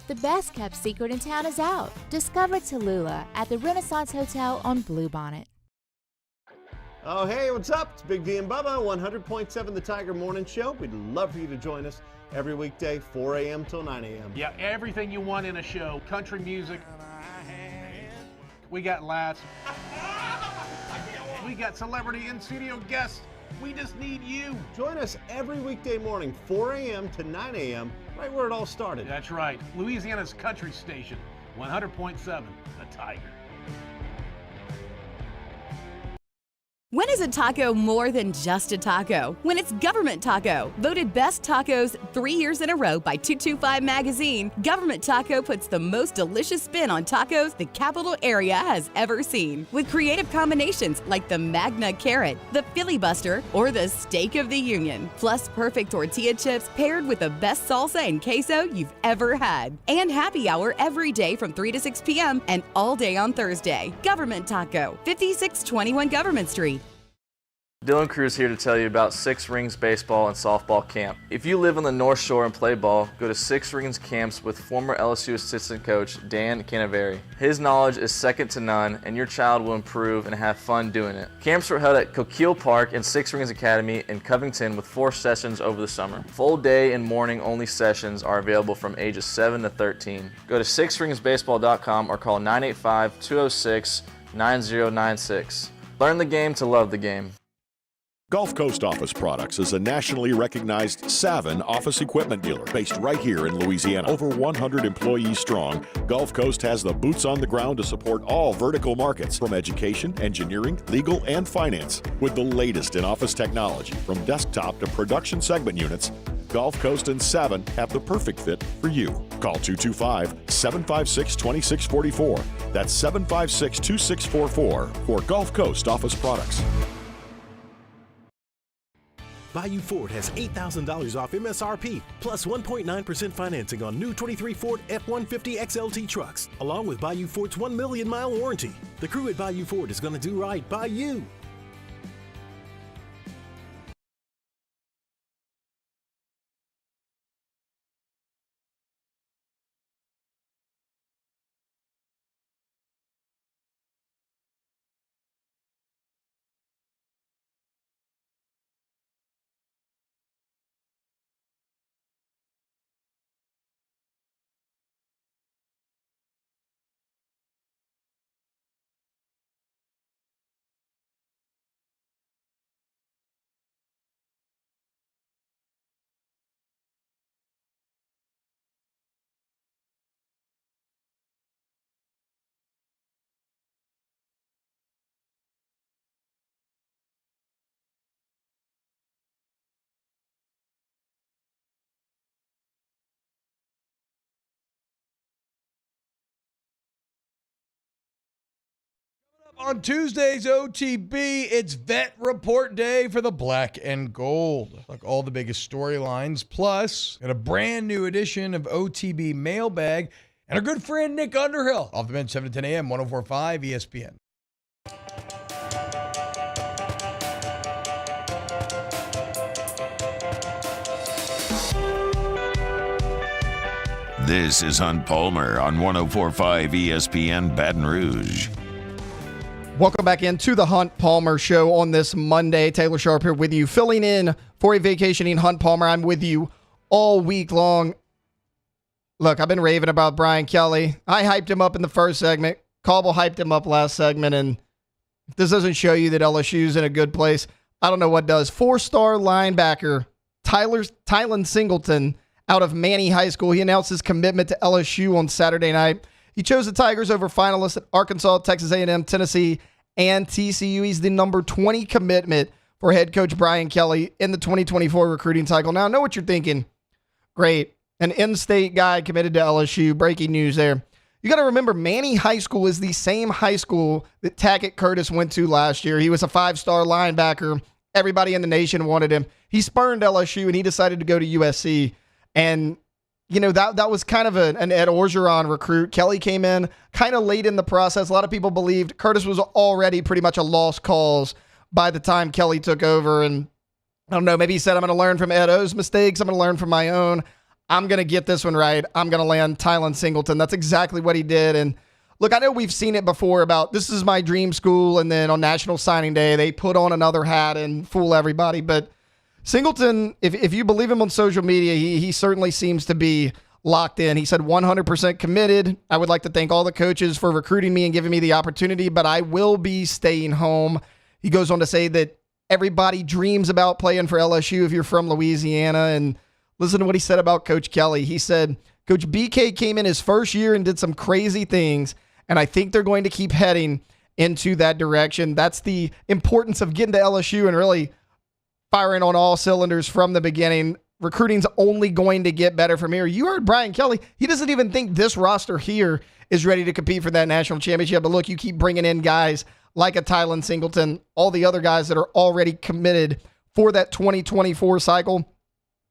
The best kept secret in town is out. Discover Tallulah at the Renaissance Hotel on Bluebonnet. Oh, hey, what's up? It's Big D and Bubba, 100.7 The Tiger Morning Show. We'd love for you to join us every weekday, 4 a.m. till 9 a.m. Yeah, everything you want in a show. Country music. We got laughs. We got celebrity in-studio guests. We just need you. Join us every weekday morning, 4 a.m. to 9 a.m., right where it all started. That's right. Louisiana's country station, 100.7 The Tiger. When is a taco more than just a taco? When it's Government Taco. Voted best tacos 3 years in a row by 225 Magazine, Government Taco puts the most delicious spin on tacos the capital area has ever seen. With creative combinations like the Magna Carrot, the Filibuster, or the Steak of the Union. Plus perfect tortilla chips paired with the best salsa and queso you've ever had. And happy hour every day from 3 to 6 p.m. and all day on Thursday. Government Taco, 5621 Government Street. Dylan Cruz here to tell you about Six Rings Baseball and Softball Camp. If you live on the North Shore and play ball, go to Six Rings Camps with former LSU assistant coach Dan Canaveri. His knowledge is second to none, and your child will improve and have fun doing it. Camps were held at Coquille Park and Six Rings Academy in Covington with 4 sessions over the summer. Full day and morning only sessions are available from ages 7 to 13. Go to sixringsbaseball.com or call 985-206-9096. Learn the game to love the game. Gulf Coast Office Products is a nationally recognized Savin office equipment dealer based right here in Louisiana. Over 100 employees strong, Gulf Coast has the boots on the ground to support all vertical markets, from education, engineering, legal, and finance. With the latest in office technology, from desktop to production segment units, Gulf Coast and Savin have the perfect fit for you. Call 225-756-2644. That's 756-2644 for Gulf Coast Office Products. Bayou Ford has $8,000 off MSRP, plus 1.9% financing on new 23 Ford F-150 XLT trucks, along with Bayou Ford's 1 million mile warranty. The crew at Bayou Ford is going to do right by you. On Tuesday's OTB, it's Vet Report Day for the Black and Gold. Like all the biggest storylines, plus got a brand new edition of OTB Mailbag and our good friend Nick Underhill off the bench 7 to 10 a.m. 104.5 ESPN. This is Hunt Palmer on 104.5 ESPN Baton Rouge. Welcome back into the Hunt Palmer Show on this Monday. Taylor Sharp here with you, filling in for a vacationing Hunt Palmer. I'm with you all week long. Look, I've been raving about Brian Kelly. I hyped him up in the first segment. Cobble hyped him up last segment, and if this doesn't show you that LSU's in a good place, I don't know what does. 4-star linebacker Tylen Singleton out of Manny High School. He announced his commitment to LSU on Saturday night. He chose the Tigers over finalists at Arkansas, Texas A&M, Tennessee, and TCU. He's the number 20 commitment for head coach Brian Kelly in the 2024 recruiting cycle. Now, I know what you're thinking. Great. An in-state guy committed to LSU. Breaking news there. You got to remember, Manny High School is the same high school that Tackett Curtis went to last year. He was a 5-star linebacker. Everybody in the nation wanted him. He spurned LSU, and he decided to go to USC. And you know, that was kind of an Ed Orgeron recruit. Kelly came in kind of late in the process. A lot of people believed Curtis was already pretty much a lost cause by the time Kelly took over. And I don't know, maybe he said, I'm going to learn from Ed O's mistakes. I'm going to learn from my own. I'm going to get this one right. I'm going to land Tylen Singleton. That's exactly what he did. And look, I know we've seen it before about this is my dream school. And then on National Signing Day, they put on another hat and fool everybody. But Singleton, if you believe him on social media, he certainly seems to be locked in. He said 100% committed. I would like to thank all the coaches for recruiting me and giving me the opportunity, but I will be staying home. He goes on to say that everybody dreams about playing for LSU if you're from Louisiana. And listen to what he said about Coach Kelly. He said, Coach BK came in his first year and did some crazy things, and I think they're going to keep heading into that direction. That's the importance of getting to LSU and really firing on all cylinders from the beginning. Recruiting's only going to get better from here. You heard Brian Kelly. He doesn't even think this roster here is ready to compete for that national championship. But look, you keep bringing in guys like a Tylen Singleton, all the other guys that are already committed for that 2024 cycle.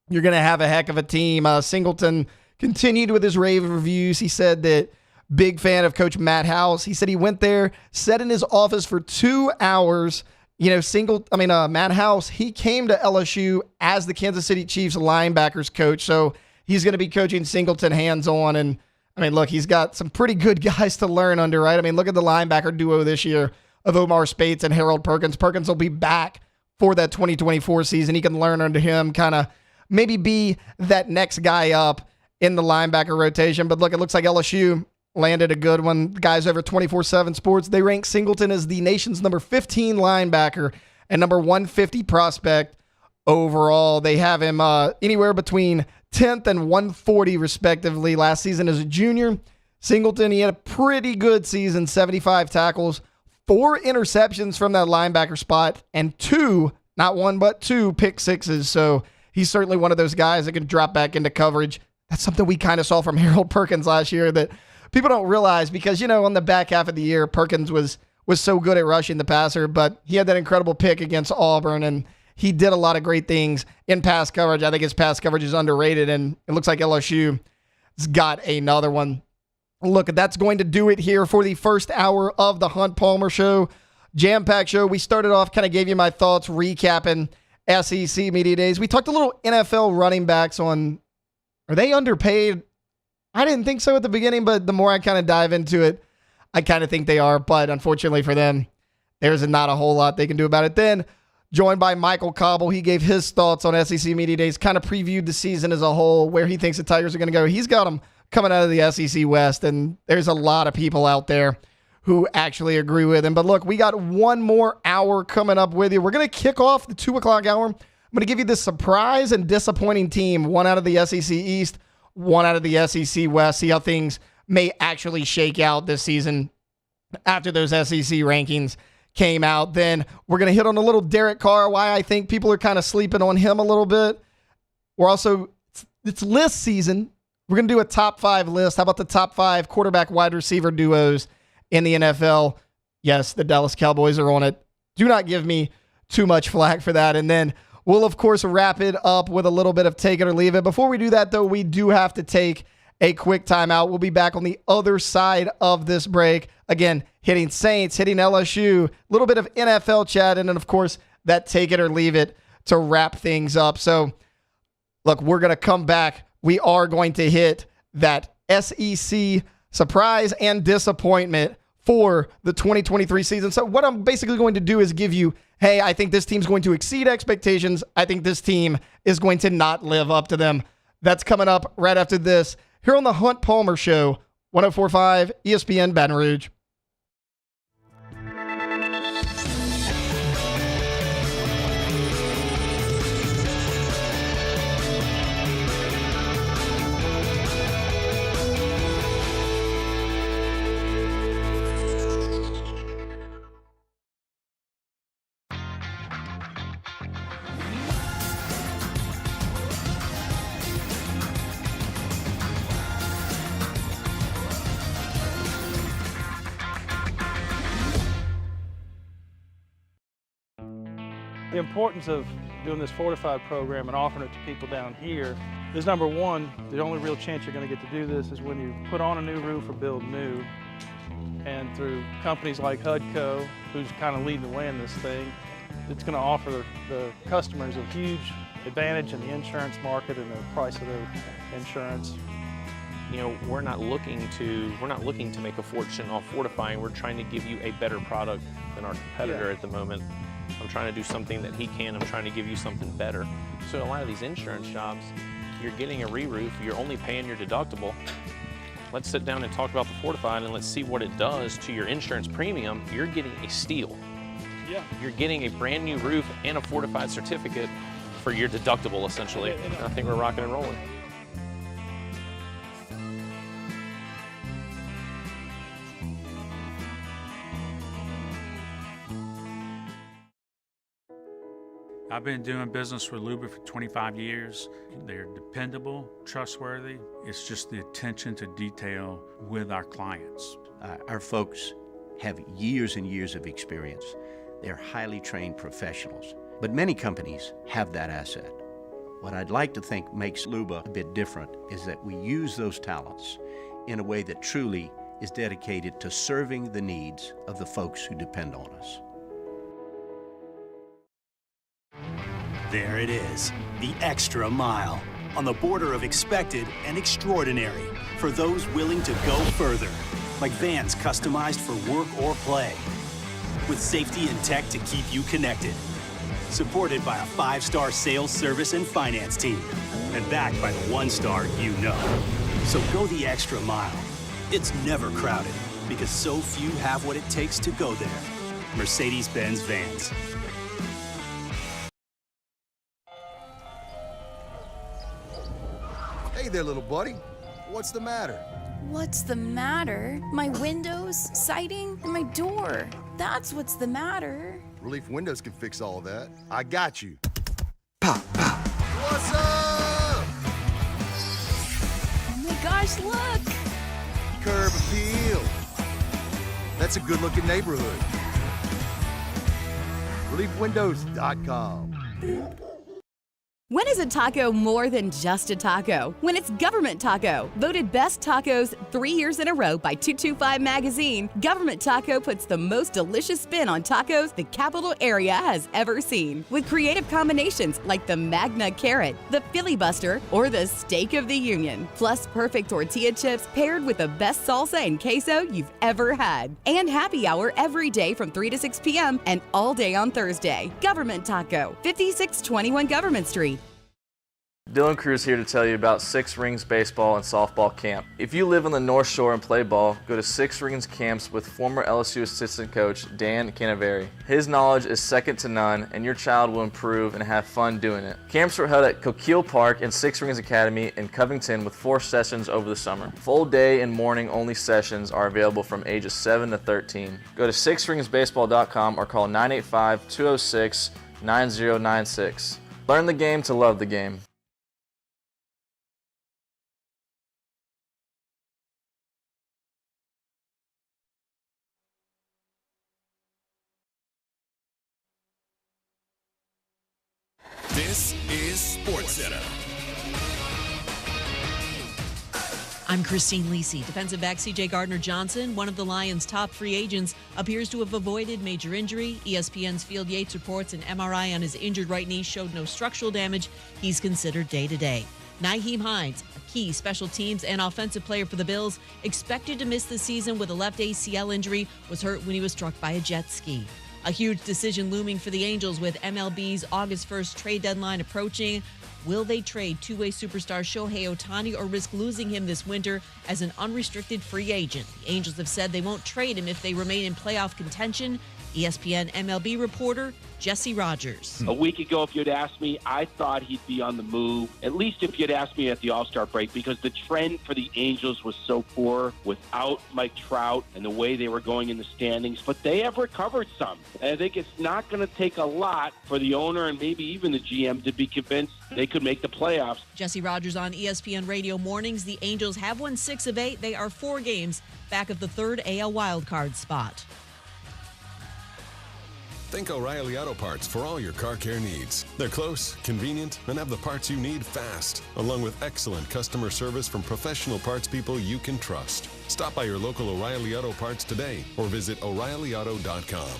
You're going to have a heck of a team. Singleton continued with his rave reviews. He said that big fan of Coach Matt House. He said he went there, sat in his office for 2 hours. You know, Matt House, he came to LSU as the Kansas City Chiefs linebackers coach, so he's going to be coaching Singleton hands-on. And, I mean, look, he's got some pretty good guys to learn under, right? I mean, look at the linebacker duo this year of Omar Spates and Harold Perkins. Perkins will be back for that 2024 season. He can learn under him, kind of maybe be that next guy up in the linebacker rotation. But, look, it looks like LSU landed a good one. Guys over 24/7 Sports, they rank Singleton as the nation's number 15 linebacker and number 150 prospect overall. They have him anywhere between 10th and 140 respectively. Last season as a junior, Singleton, he had a pretty good season, 75 tackles, 4 interceptions from that linebacker spot, and 2, not 1, but 2 pick sixes. So he's certainly one of those guys that can drop back into coverage. That's something we kind of saw from Harold Perkins last year that people don't realize because, you know, on the back half of the year, Perkins was so good at rushing the passer, but he had that incredible pick against Auburn, and he did a lot of great things in pass coverage. I think his pass coverage is underrated, and it looks like LSU's got another one. Look, that's going to do it here for the first hour of the Hunt Palmer Show. Jam-packed show. We started off, kind of gave you my thoughts, recapping SEC Media Days. We talked a little NFL running backs on, are they underpaid? I didn't think so at the beginning, but the more I kind of dive into it, I kind of think they are. But unfortunately for them, there's not a whole lot they can do about it. Then, joined by Michael Cobble, he gave his thoughts on SEC Media Days, kind of previewed the season as a whole, where he thinks the Tigers are going to go. He's got them coming out of the SEC West, and there's a lot of people out there who actually agree with him. But look, we got one more hour coming up with you. We're going to kick off the 2 o'clock hour. I'm going to give you this surprise and disappointing team, one out of the SEC East, one out of the SEC West, see how things may actually shake out this season after those SEC rankings came out. Then we're going to hit on a little Derek Carr, why I think people are kind of sleeping on him a little bit. We're also, it's list season. We're going to do a top 5 list. How about the top 5 quarterback wide receiver duos in the NFL? Yes, the Dallas Cowboys are on it. Do not give me too much flack for that. And then we'll, of course, wrap it up with a little bit of take it or leave it. Before we do that, though, we do have to take a quick timeout. We'll be back on the other side of this break. Again, hitting Saints, hitting LSU, a little bit of NFL chat, and then, of course, that take it or leave it to wrap things up. So, look, we're going to come back. We are going to hit that SEC surprise and disappointment for the 2023 season. So what I'm basically going to do is give you, hey, I think this team's going to exceed expectations. I think this team is going to not live up to them. That's coming up right after this here on the Hunt Palmer Show, 104.5 ESPN Baton Rouge. The importance of doing this fortified program and offering it to people down here is, number one, the only real chance you're going to get to do this is when you put on a new roof or build new. And through companies like HUDCO, who's kind of leading the way in this thing, it's going to offer the customers a huge advantage in the insurance market and the price of their insurance. You know, we're not looking to make a fortune off fortifying. We're trying to give you a better product than our competitor at the moment. I'm trying to do something that he can. I'm trying to give you something better. So a lot of these insurance jobs, you're getting a re-roof, you're only paying your deductible. Let's sit down and talk about the fortified and let's see what it does to your insurance premium. You're getting a steal. Yeah. You're getting a brand new roof and a fortified certificate for your deductible, essentially. And I think we're rocking and rolling. I've been doing business with Luba for 25 years. They're dependable, trustworthy. It's just the attention to detail with our clients. Our folks have years and years of experience. They're highly trained professionals, but many companies have that asset. What I'd like to think makes Luba a bit different is that we use those talents in a way that truly is dedicated to serving the needs of the folks who depend on us. There it is, the extra mile, on the border of expected and extraordinary, for those willing to go further, like vans customized for work or play, with safety and tech to keep you connected, supported by a 5-star sales, service, and finance team, and backed by the 1-star you know. So go the extra mile. It's never crowded, because so few have what it takes to go there. Mercedes-Benz Vans. Hey there, little buddy. What's the matter? What's the matter? My windows, siding, and my door. That's what's the matter. Relief Windows can fix all of that. I got you. Pop, pop. What's up? Oh my gosh, look! Curb appeal. That's a good-looking neighborhood. ReliefWindows.com. When is a taco more than just a taco? When it's Government Taco. Voted best tacos 3 years in a row by 225 Magazine, Government Taco puts the most delicious spin on tacos the capital area has ever seen. With creative combinations like the Magna Carrot, the Filibuster, or the Steak of the Union. Plus perfect tortilla chips paired with the best salsa and queso you've ever had. And happy hour every day from 3 to 6 p.m. and all day on Thursday. Government Taco, 5621 Government Street. Dylan Cruz here to tell you about Six Rings Baseball and Softball Camp. If you live on the North Shore and play ball, go to Six Rings Camps with former LSU assistant coach Dan Canaveri. His knowledge is second to none, and your child will improve and have fun doing it. Camps were held at Coquille Park and Six Rings Academy in Covington with 4 sessions over the summer. Full day and morning only sessions are available from ages 7 to 13. Go to sixringsbaseball.com or call 985-206-9096. Learn the game to love the game. This is SportsCenter. I'm Christine Lisi. Defensive back C.J. Gardner-Johnson, one of the Lions' top free agents, appears to have avoided major injury. ESPN's Field Yates reports an MRI on his injured right knee showed no structural damage. He's considered day-to-day. Nyheim Hines, a key special teams and offensive player for the Bills, expected to miss the season with a left ACL injury, was hurt when he was struck by a jet ski. A huge decision looming for the Angels with MLB's August 1st trade deadline approaching. Will they trade two-way superstar Shohei Ohtani or risk losing him this winter as an unrestricted free agent? The Angels have said they won't trade him if they remain in playoff contention. ESPN MLB reporter Jesse Rogers. A week ago, if you'd asked me, I thought he'd be on the move, at least if you'd asked me at the All-Star break, because the trend for the Angels was so poor without Mike Trout and the way they were going in the standings. But they have recovered some. And I think it's not going to take a lot for the owner and maybe even the GM to be convinced they could make the playoffs. Jesse Rogers on ESPN Radio Mornings. The Angels have won 6 of 8. They are 4 games back of the 3rd AL wildcard spot. Think O'Reilly Auto Parts for all your car care needs. They're close, convenient, and have the parts you need fast, along with excellent customer service from professional parts people you can trust. Stop by your local O'Reilly Auto Parts today or visit O'ReillyAuto.com.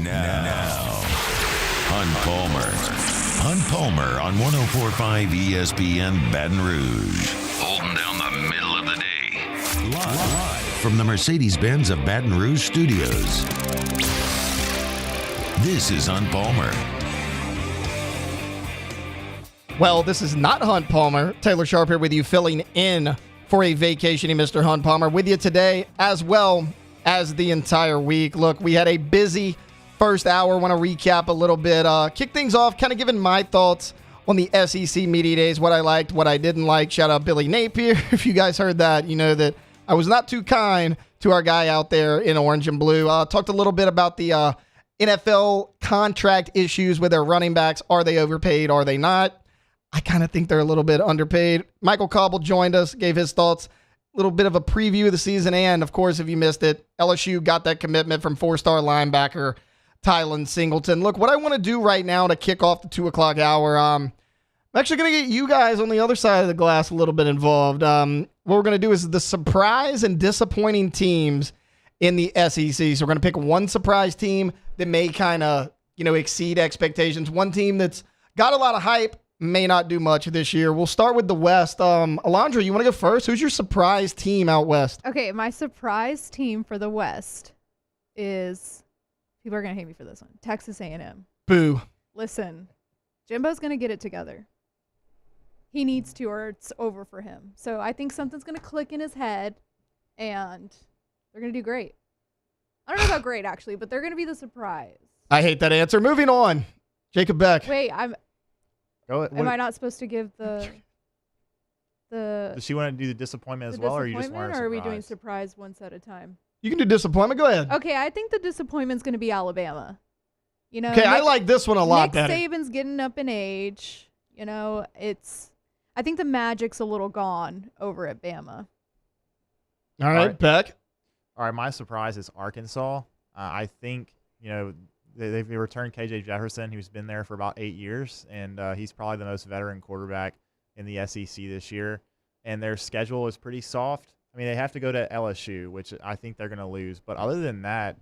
Now, Hunt Palmer on 104.5 ESPN Baton Rouge. Holding down the middle of the day. Live from the Mercedes-Benz of Baton Rouge studios. This is Hunt Palmer. Well, this is not Hunt Palmer. Taylor Sharp here with you, filling in for a vacationing Mr. Hunt Palmer. With you today, as well as the entire week. Look, we had a busy first hour. Want to recap a little bit. Kick things off, kind of giving my thoughts on the SEC Media Days, what I liked, what I didn't like. Shout out Billy Napier. If you guys heard that, you know that I was not too kind to our guy out there in orange and blue. Talked a little bit about the NFL contract issues with their running backs. Are they overpaid? Are they not? I kind of think they're a little bit underpaid. Michael Cobble joined us, gave his thoughts, a little bit of a preview of the season. And, of course, if you missed it, LSU got that commitment from 4-star linebacker Tylen Singleton. Look, what I want to do right now to kick off the 2 o'clock hour, I'm actually going to get you guys on the other side of the glass a little bit involved. What we're going to do is the surprise and disappointing teams in the SEC. So we're going to pick one surprise team that may kind of, exceed expectations. One team that's got a lot of hype, may not do much this year. We'll start with the West. Alondra, you want to go first? Who's your surprise team out West? Okay, my surprise team for the West is, people are going to hate me for this one, Texas A&M. Boo. Listen, Jimbo's going to get it together. He needs to, or it's over for him. So I think something's going to click in his head, and they're going to do great. I don't know about great, actually, but they're going to be the surprise. I hate that answer. Moving on. Jacob Beck. Wait, am I not supposed to give the Does she want to do the disappointment as well, or you just want her or are we doing surprise once at a time? You can do disappointment. Go ahead. Okay, I think the disappointment's going to be Alabama. Okay, I like this one a lot better. Nick Saban's getting up in age. I think the magic's a little gone over at Bama. All right, Beck. All right, my surprise is Arkansas. I think, they've returned KJ Jefferson, who's been there for about 8 years, and he's probably the most veteran quarterback in the SEC this year. And their schedule is pretty soft. I mean, they have to go to LSU, which I think they're going to lose. But other than that,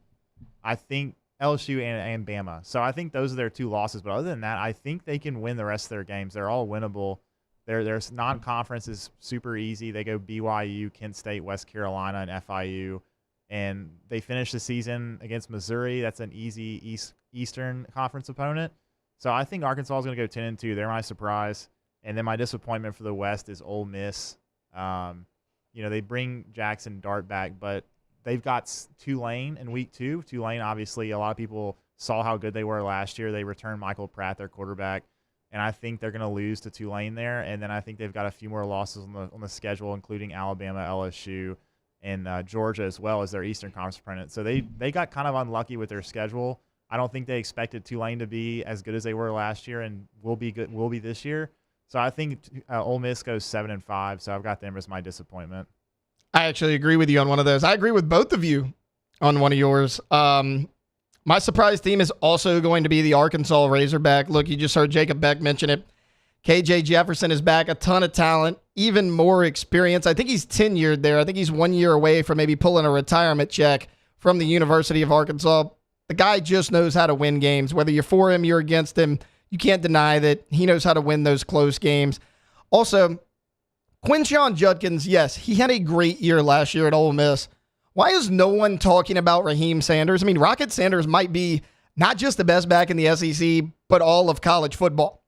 I think LSU and Bama. So I think those are their 2 losses. But other than that, I think they can win the rest of their games. They're all winnable. Their non-conference is super easy. They go BYU, Kent State, West Carolina, and FIU. And they finish the season against Missouri. That's an easy Eastern Conference opponent. So I think Arkansas is going to go 10-2. They're my surprise. And then my disappointment for the West is Ole Miss. They bring Jackson Dart back, but they've got Tulane in week 2. Tulane, obviously, a lot of people saw how good they were last year. They returned Michael Pratt, their quarterback. And I think they're going to lose to Tulane there. And then I think they've got a few more losses on the schedule, including Alabama, LSU, and Georgia as well as their Eastern Conference opponent. So they got kind of unlucky with their schedule. I don't think they expected Tulane to be as good as they were last year and will be this year. So I think Ole Miss goes 7-5. So I've got them as my disappointment. I actually agree with you on one of those. I agree with both of you on one of yours. My surprise team is also going to be the Arkansas Razorback. Look, you just heard Jacob Beck mention it. KJ Jefferson is back, a ton of talent, even more experience. I think he's tenured there. I think he's 1 year away from maybe pulling a retirement check from the University of Arkansas. The guy just knows how to win games. Whether you're for him, you're against him, you can't deny that he knows how to win those close games. Also, Quinshon Judkins, yes, he had a great year last year at Ole Miss. Why is no one talking about Raheem Sanders? I mean, Rocket Sanders might be not just the best back in the SEC, but all of college football.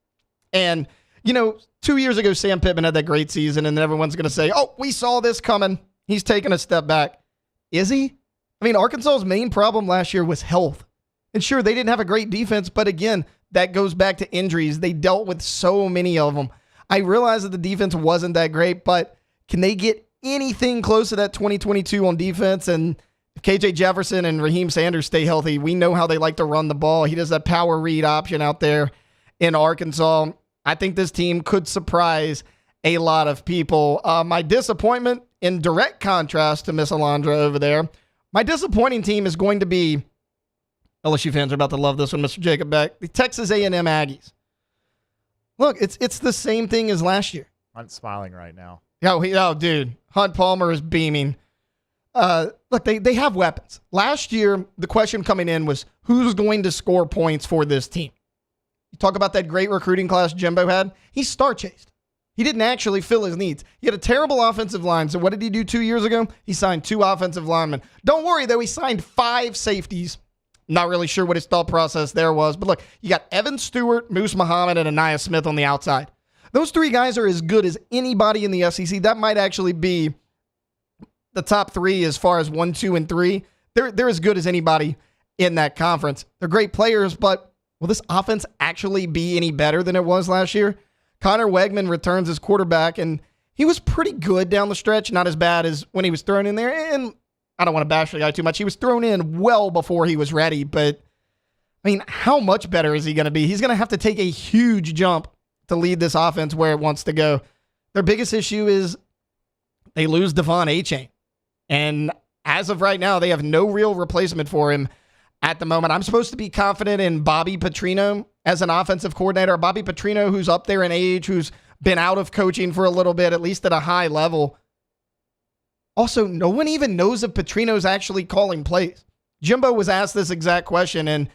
And, 2 years ago, Sam Pittman had that great season, and then everyone's going to say, oh, we saw this coming. He's taking a step back. Is he? I mean, Arkansas's main problem last year was health. And sure, they didn't have a great defense, but again, that goes back to injuries. They dealt with so many of them. I realize that the defense wasn't that great, but can they get anything close to that 2022 on defense? And if KJ Jefferson and Raheem Sanders stay healthy, we know how they like to run the ball. He does that power read option out there in Arkansas. I think this team could surprise a lot of people. My disappointment, in direct contrast to Miss Alondra over there, my disappointing team is going to be, LSU fans are about to love this one, Mr. Jacob Beck, the Texas A&M Aggies. Look, it's the same thing as last year. I'm smiling right now. Oh, dude. Hunt Palmer is beaming. Look, they have weapons. Last year, the question coming in was, who's going to score points for this team? You talk about that great recruiting class Jimbo had. He's star-chased. He didn't actually fill his needs. He had a terrible offensive line. So what did he do 2 years ago? He signed 2 offensive linemen. Don't worry, though. He signed 5 safeties. Not really sure what his thought process there was. But look, you got Evan Stewart, Moose Muhammad, and Aniyah Smith on the outside. Those 3 guys are as good as anybody in the SEC. That might actually be the top 3 as far as 1, 2, and 3. They're as good as anybody in that conference. They're great players, but will this offense actually be any better than it was last year? Connor Wegman returns as quarterback, and he was pretty good down the stretch. Not as bad as when he was thrown in there. And I don't want to bash the guy too much. He was thrown in well before he was ready. But, I mean, how much better is he going to be? He's going to have to take a huge jump to lead this offense where it wants to go. Their biggest issue is they lose Devon Achane. And as of right now, they have no real replacement for him at the moment. I'm supposed to be confident in Bobby Petrino as an offensive coordinator. Bobby Petrino, who's up there in age, who's been out of coaching for a little bit, at least at a high level. Also, no one even knows if Petrino's actually calling plays. Jimbo was asked this exact question, and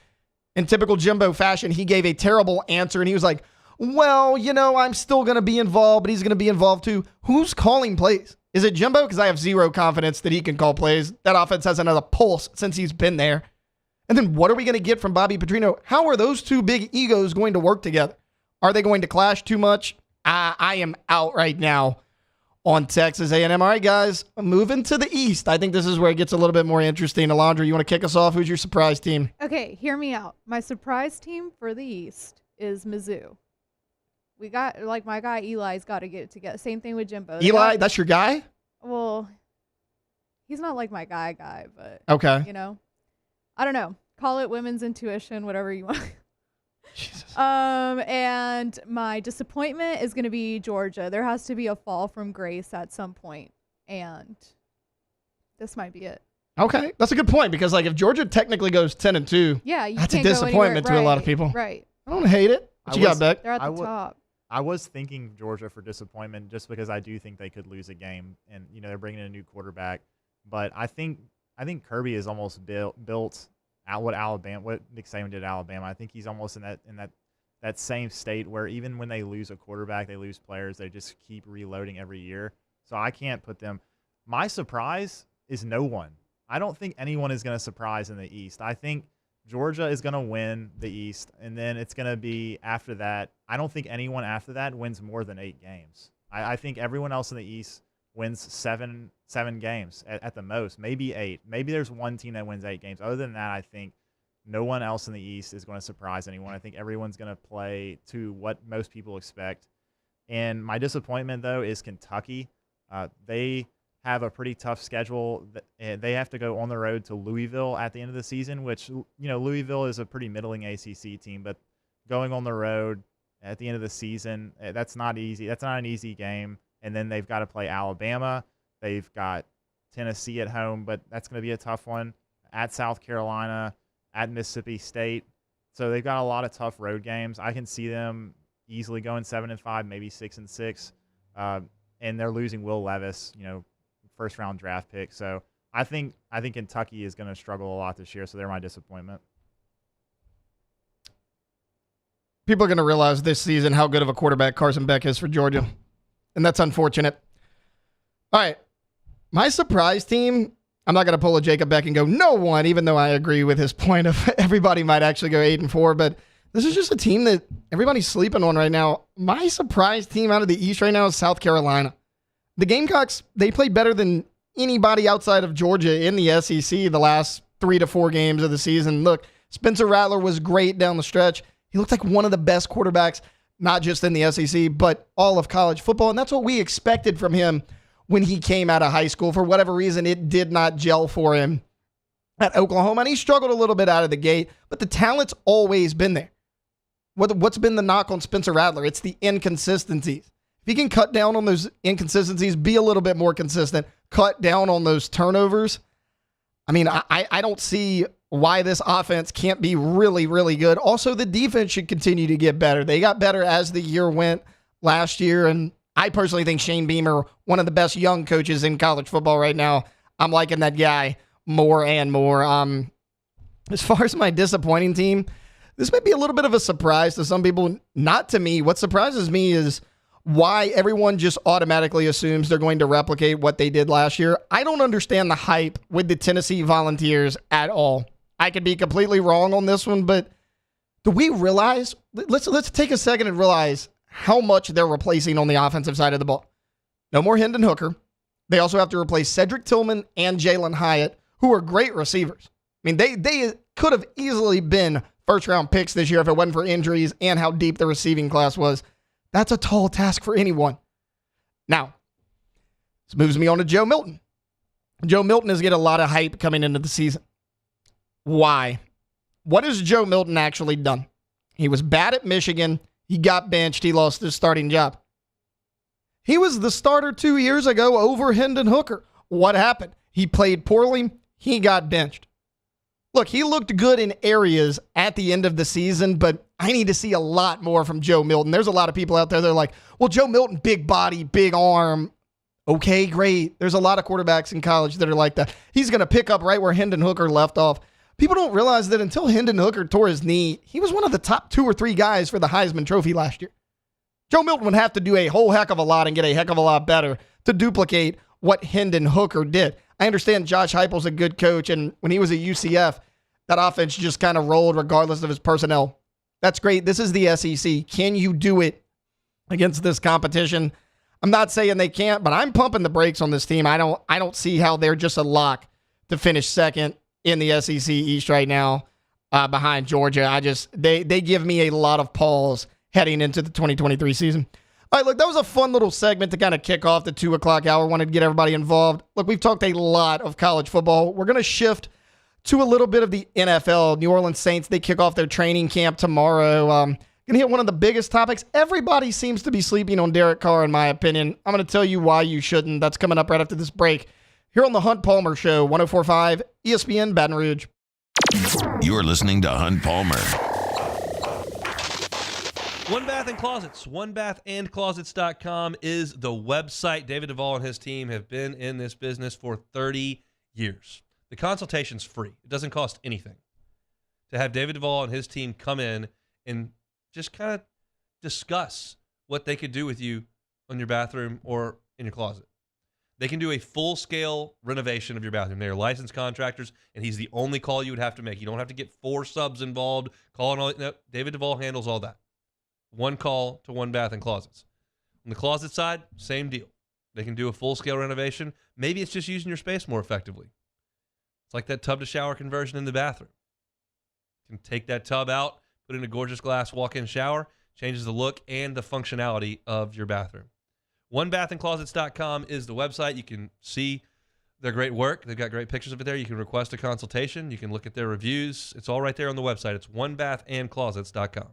in typical Jimbo fashion, he gave a terrible answer, and he was like, well, I'm still going to be involved, but he's going to be involved too. Who's calling plays? Is it Jimbo? Because I have zero confidence that he can call plays. That offense has another pulse since he's been there. And then what are we going to get from Bobby Petrino? How are those 2 big egos going to work together? Are they going to clash too much? I am out right now on Texas A&M. All right, guys, moving to the East. I think this is where it gets a little bit more interesting. Alondra, you want to kick us off? Who's your surprise team? Okay, hear me out. My surprise team for the East is Mizzou. We got, my guy Eli's got to get it together. Same thing with Jimbo. Eli, that's your guy? Well, he's not like my guy, but, okay. I don't know. Call it women's intuition, whatever you want. Jesus. And my disappointment is going to be Georgia. There has to be a fall from grace at some point, and this might be it. Okay, that's a good point because if Georgia technically goes 10-2, yeah, that's a disappointment to a lot of people. Right. I don't hate it. What you got, Beck? They're at the top. I was thinking Georgia for disappointment just because I do think they could lose a game, and they're bringing in a new quarterback. But I think Kirby is almost built out what Nick Saban did at Alabama. I think he's almost in that same state where even when they lose a quarterback, they lose players. They just keep reloading every year. So I can't put them. My surprise is no one. I don't think anyone is going to surprise in the East. I think Georgia is going to win the East, and then it's going to be after that. I don't think anyone after that wins more than 8 games. I think everyone else in the East wins seven games at the most, maybe 8. Maybe there's one team that wins 8 games. Other than that, I think no one else in the East is going to surprise anyone. I think everyone's going to play to what most people expect. And my disappointment, though, is Kentucky. They have a pretty tough schedule. They have to go on the road to Louisville at the end of the season, which, Louisville is a pretty middling ACC team, but going on the road at the end of the season, that's not easy. That's not an easy game. And then they've got to play Alabama. They've got Tennessee at home, but that's going to be a tough one. At South Carolina, at Mississippi State. So they've got a lot of tough road games. I can see them easily going 7-5, maybe 6-6. And they're losing Will Levis, first round draft pick. So I think Kentucky is going to struggle a lot this year. So they're my disappointment. People are going to realize this season how good of a quarterback Carson Beck is for Georgia. And that's unfortunate. All right. My surprise team, I'm not going to pull a Jacob Beck and go no one, even though I agree with his point of everybody might actually go 8-4. But this is just a team that everybody's sleeping on right now. My surprise team out of the East right now is South Carolina. The Gamecocks, they play better than anybody outside of Georgia in the SEC the last 3 to 4 games of the season. Look, Spencer Rattler was great down the stretch. He looked like one of the best quarterbacks, not just in the SEC, but all of college football. And that's what we expected from him when he came out of high school. For whatever reason, it did not gel for him at Oklahoma. And he struggled a little bit out of the gate, but the talent's always been there. What's been the knock on Spencer Rattler? It's the inconsistencies. If he can cut down on those inconsistencies, be a little bit more consistent, cut down on those turnovers, I mean, I don't see why this offense can't be really, really good. Also, the defense should continue to get better. They got better as the year went last year, and I personally think Shane Beamer, one of the best young coaches in college football right now. I'm liking that guy more and more. As far as my disappointing team, this might be a little bit of a surprise to some people, not to me. What surprises me is why everyone just automatically assumes they're going to replicate what they did last year. I don't understand the hype with the Tennessee Volunteers at all. I could be completely wrong on this one, but do we realize, let's take a second and realize how much they're replacing on the offensive side of the ball. No more Hendon Hooker. They also have to replace Cedric Tillman and Jalen Hyatt, who are great receivers. I mean, they could have easily been first-round picks this year if it wasn't for injuries and how deep the receiving class was. That's a tall task for anyone. Now, this moves me on to Joe Milton. Joe Milton is getting a lot of hype coming into the season. Why? What has Joe Milton actually done? He was bad at Michigan. He got benched. He lost his starting job. He was the starter 2 years ago over Hendon Hooker. What happened? He played poorly. He got benched. Look, he looked good in areas at the end of the season, but I need to see a lot more from Joe Milton. There's a lot of people out there that are like, well, Joe Milton, big body, big arm. Okay, great. There's a lot of quarterbacks in college that are like that. He's going to pick up right where Hendon Hooker left off. People don't realize that until Hendon Hooker tore his knee, he was one of the top 2 or 3 guys for the Heisman Trophy last year. Joe Milton would have to do a whole heck of a lot and get a heck of a lot better to duplicate what Hendon Hooker did. I understand Josh Heupel's a good coach, and when he was at UCF, that offense just kind of rolled regardless of his personnel. That's great. This is the SEC. Can you do it against this competition? I'm not saying they can't, but I'm pumping the brakes on this team. I don't see how they're just a lock to finish second in the SEC East right now behind Georgia. They give me a lot of pause heading into the 2023 season. All right, look, that was a fun little segment to kind of kick off the 2 o'clock hour. Wanted to get everybody involved. Look, we've talked a lot of college football. We're going to shift to a little bit of the NFL. New Orleans Saints, they kick off their training camp tomorrow. Going to hit one of the biggest topics. Everybody seems to be sleeping on Derek Carr, in my opinion. I'm going to tell you why you shouldn't. That's coming up right after this break here on the Hunt Palmer Show, 104.5 ESPN Baton Rouge. You're listening to Hunt Palmer. One Bath and Closets. OneBathAndClosets.com is the website. David Duvall and his team have been in this business for 30 years. The consultation's free. It doesn't cost anything to have David Duvall and his team come in and just kind of discuss what they could do with you on your bathroom or in your closet. They can do a full-scale renovation of your bathroom. They are licensed contractors, and he's the only call you would have to make. You don't have to get 4 subs involved, calling all. No, David Duvall handles all that. One call to One Bath and Closets. On the closet side, same deal. They can do a full-scale renovation. Maybe it's just using your space more effectively. It's like that tub-to-shower conversion in the bathroom. You can take that tub out, put in a gorgeous glass walk-in shower, changes the look and the functionality of your bathroom. OneBathAndClosets.com is the website. You can see their great work. They've got great pictures of it there. You can request a consultation. You can look at their reviews. It's all right there on the website. It's OneBathAndClosets.com.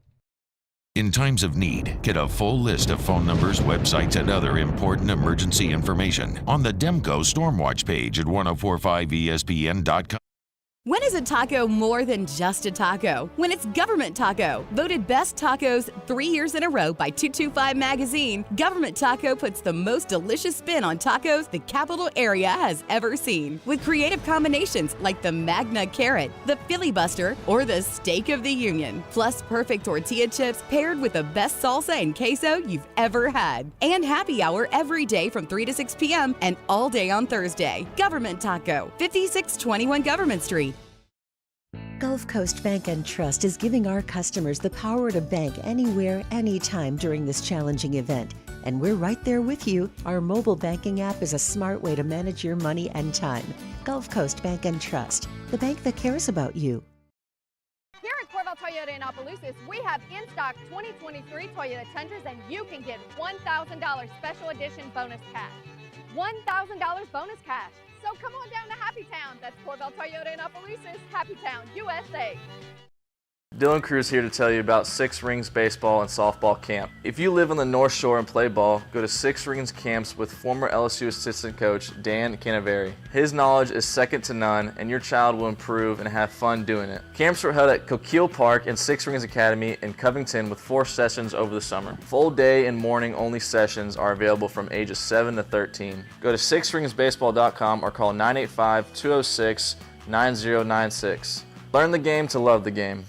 In times of need, get a full list of phone numbers, websites, and other important emergency information on the Demco Stormwatch page at 1045ESPN.com. When is a taco more than just a taco? When it's Government Taco. Voted best tacos 3 years in a row by 225 Magazine, Government Taco puts the most delicious spin on tacos the capital area has ever seen. With creative combinations like the Magna Carrot, the Filibuster, or the Steak of the Union. Plus perfect tortilla chips paired with the best salsa and queso you've ever had. And happy hour every day from 3 to 6 p.m. and all day on Thursday. Government Taco, 5621 Government Street. Gulf Coast Bank and Trust is giving our customers the power to bank anywhere, anytime during this challenging event. And we're right there with you. Our mobile banking app is a smart way to manage your money and time. Gulf Coast Bank and Trust, the bank that cares about you. Here at Corval Toyota in Opelousas, we have in stock 2023 Toyota Tundras, and you can get $1,000 special edition bonus cash. $1,000 bonus cash. So come on down to Happy Town. That's Corval Toyota in Opelousas, Happy Town, USA. Dylan Cruz here to tell you about Six Rings Baseball and Softball Camp. If you live on the North Shore and play ball, go to Six Rings Camps with former LSU assistant coach Dan Canaveri. His knowledge is second to none, and your child will improve and have fun doing it. Camps were held at Coquille Park and Six Rings Academy in Covington with 4 sessions over the summer. Full day and morning only sessions are available from ages 7 to 13. Go to sixringsbaseball.com or call 985-206-9096. Learn the game to love the game.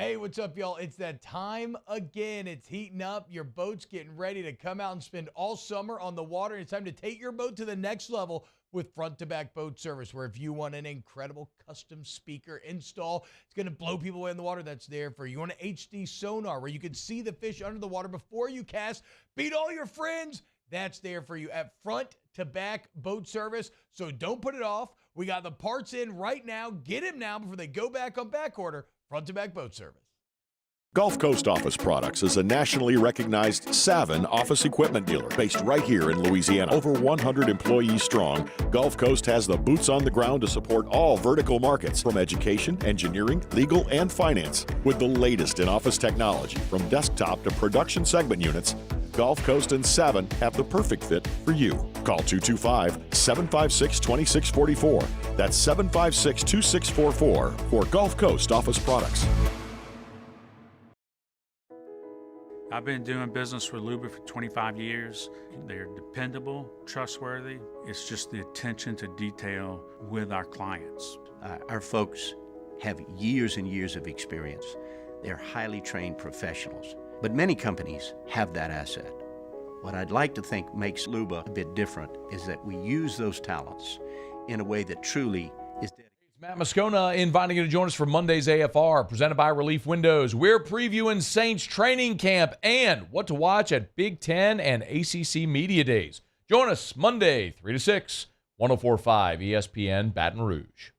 Hey, what's up, y'all? It's that time again. It's heating up. Your boat's getting ready to come out and spend all summer on the water. It's time to take your boat to the next level with front-to-back boat service, where if you want an incredible custom speaker install, it's going to blow people away in the water, that's there for you. You want an HD sonar where you can see the fish under the water before you cast, beat all your friends, that's there for you at front-to-back boat service. So don't put it off. We got the parts in right now. Get them now before they go back on back order. Front-to-back boat service. Gulf Coast Office Products is a nationally recognized Savin office equipment dealer based right here in Louisiana. Over 100 employees strong, Gulf Coast has the boots on the ground to support all vertical markets, from education, engineering, legal, and finance. With the latest in office technology, from desktop to production segment units, Gulf Coast and Savin have the perfect fit for you. Call 225-756-2644. That's 756-2644 for Gulf Coast Office Products. I've been doing business with Luba for 25 years. They're dependable, trustworthy. It's just the attention to detail with our clients. Our folks have years and years of experience. They're highly trained professionals. But many companies have that asset. What I'd like to think makes Luba a bit different is that we use those talents in a way that truly is dedicated. It's Matt Moscona inviting you to join us for Monday's AFR, presented by Relief Windows. We're previewing Saints training camp and what to watch at Big Ten and ACC Media Days. Join us Monday, 3 to 6, 104.5 ESPN Baton Rouge.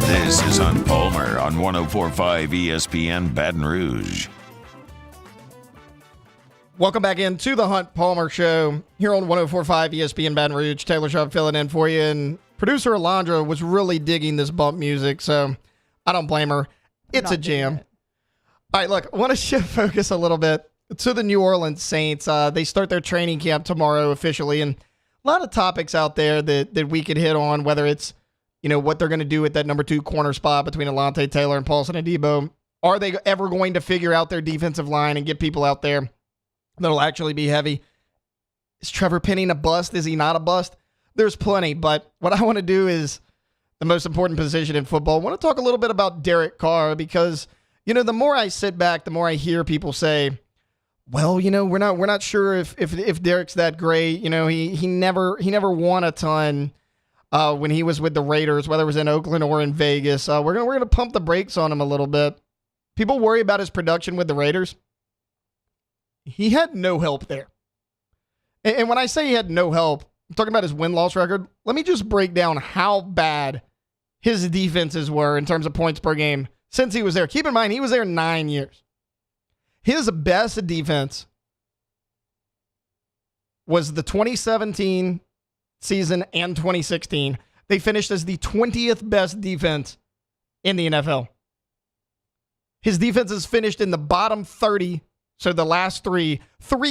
This is on Palmer on 104.5 ESPN Baton Rouge. Welcome back into the Hunt Palmer Show here on 104.5 ESPN Baton Rouge. Taylor Sharp filling in for you, and producer Alondra was really digging this bump music, so I don't blame her. It's a jam. All right, look, I want to shift focus a little bit to the New Orleans Saints. They start their training camp tomorrow officially, and a lot of topics out there that we could hit on, whether it's what they're going to do with that number 2 corner spot between Alontae Taylor and Paulson Adebo. Are they ever going to figure out their defensive line and get people out there that'll actually be heavy? Is Trevor Penning a bust? Is he not a bust? There's plenty, but what I want to do is the most important position in football. I want to talk a little bit about Derek Carr, because, the more I sit back, the more I hear people say, well, we're not sure if Derek's that great. He never won a ton when he was with the Raiders, whether it was in Oakland or in Vegas. We're gonna pump the brakes on him a little bit. People worry about his production with the Raiders. He had no help there. And when I say he had no help, I'm talking about his win-loss record. Let me just break down how bad his defenses were in terms of points per game since he was there. Keep in mind, he was there 9 years. His best defense was the 2017 season and 2016. They finished as the 20th best defense in the NFL. His defense has finished in the bottom 30. So the last three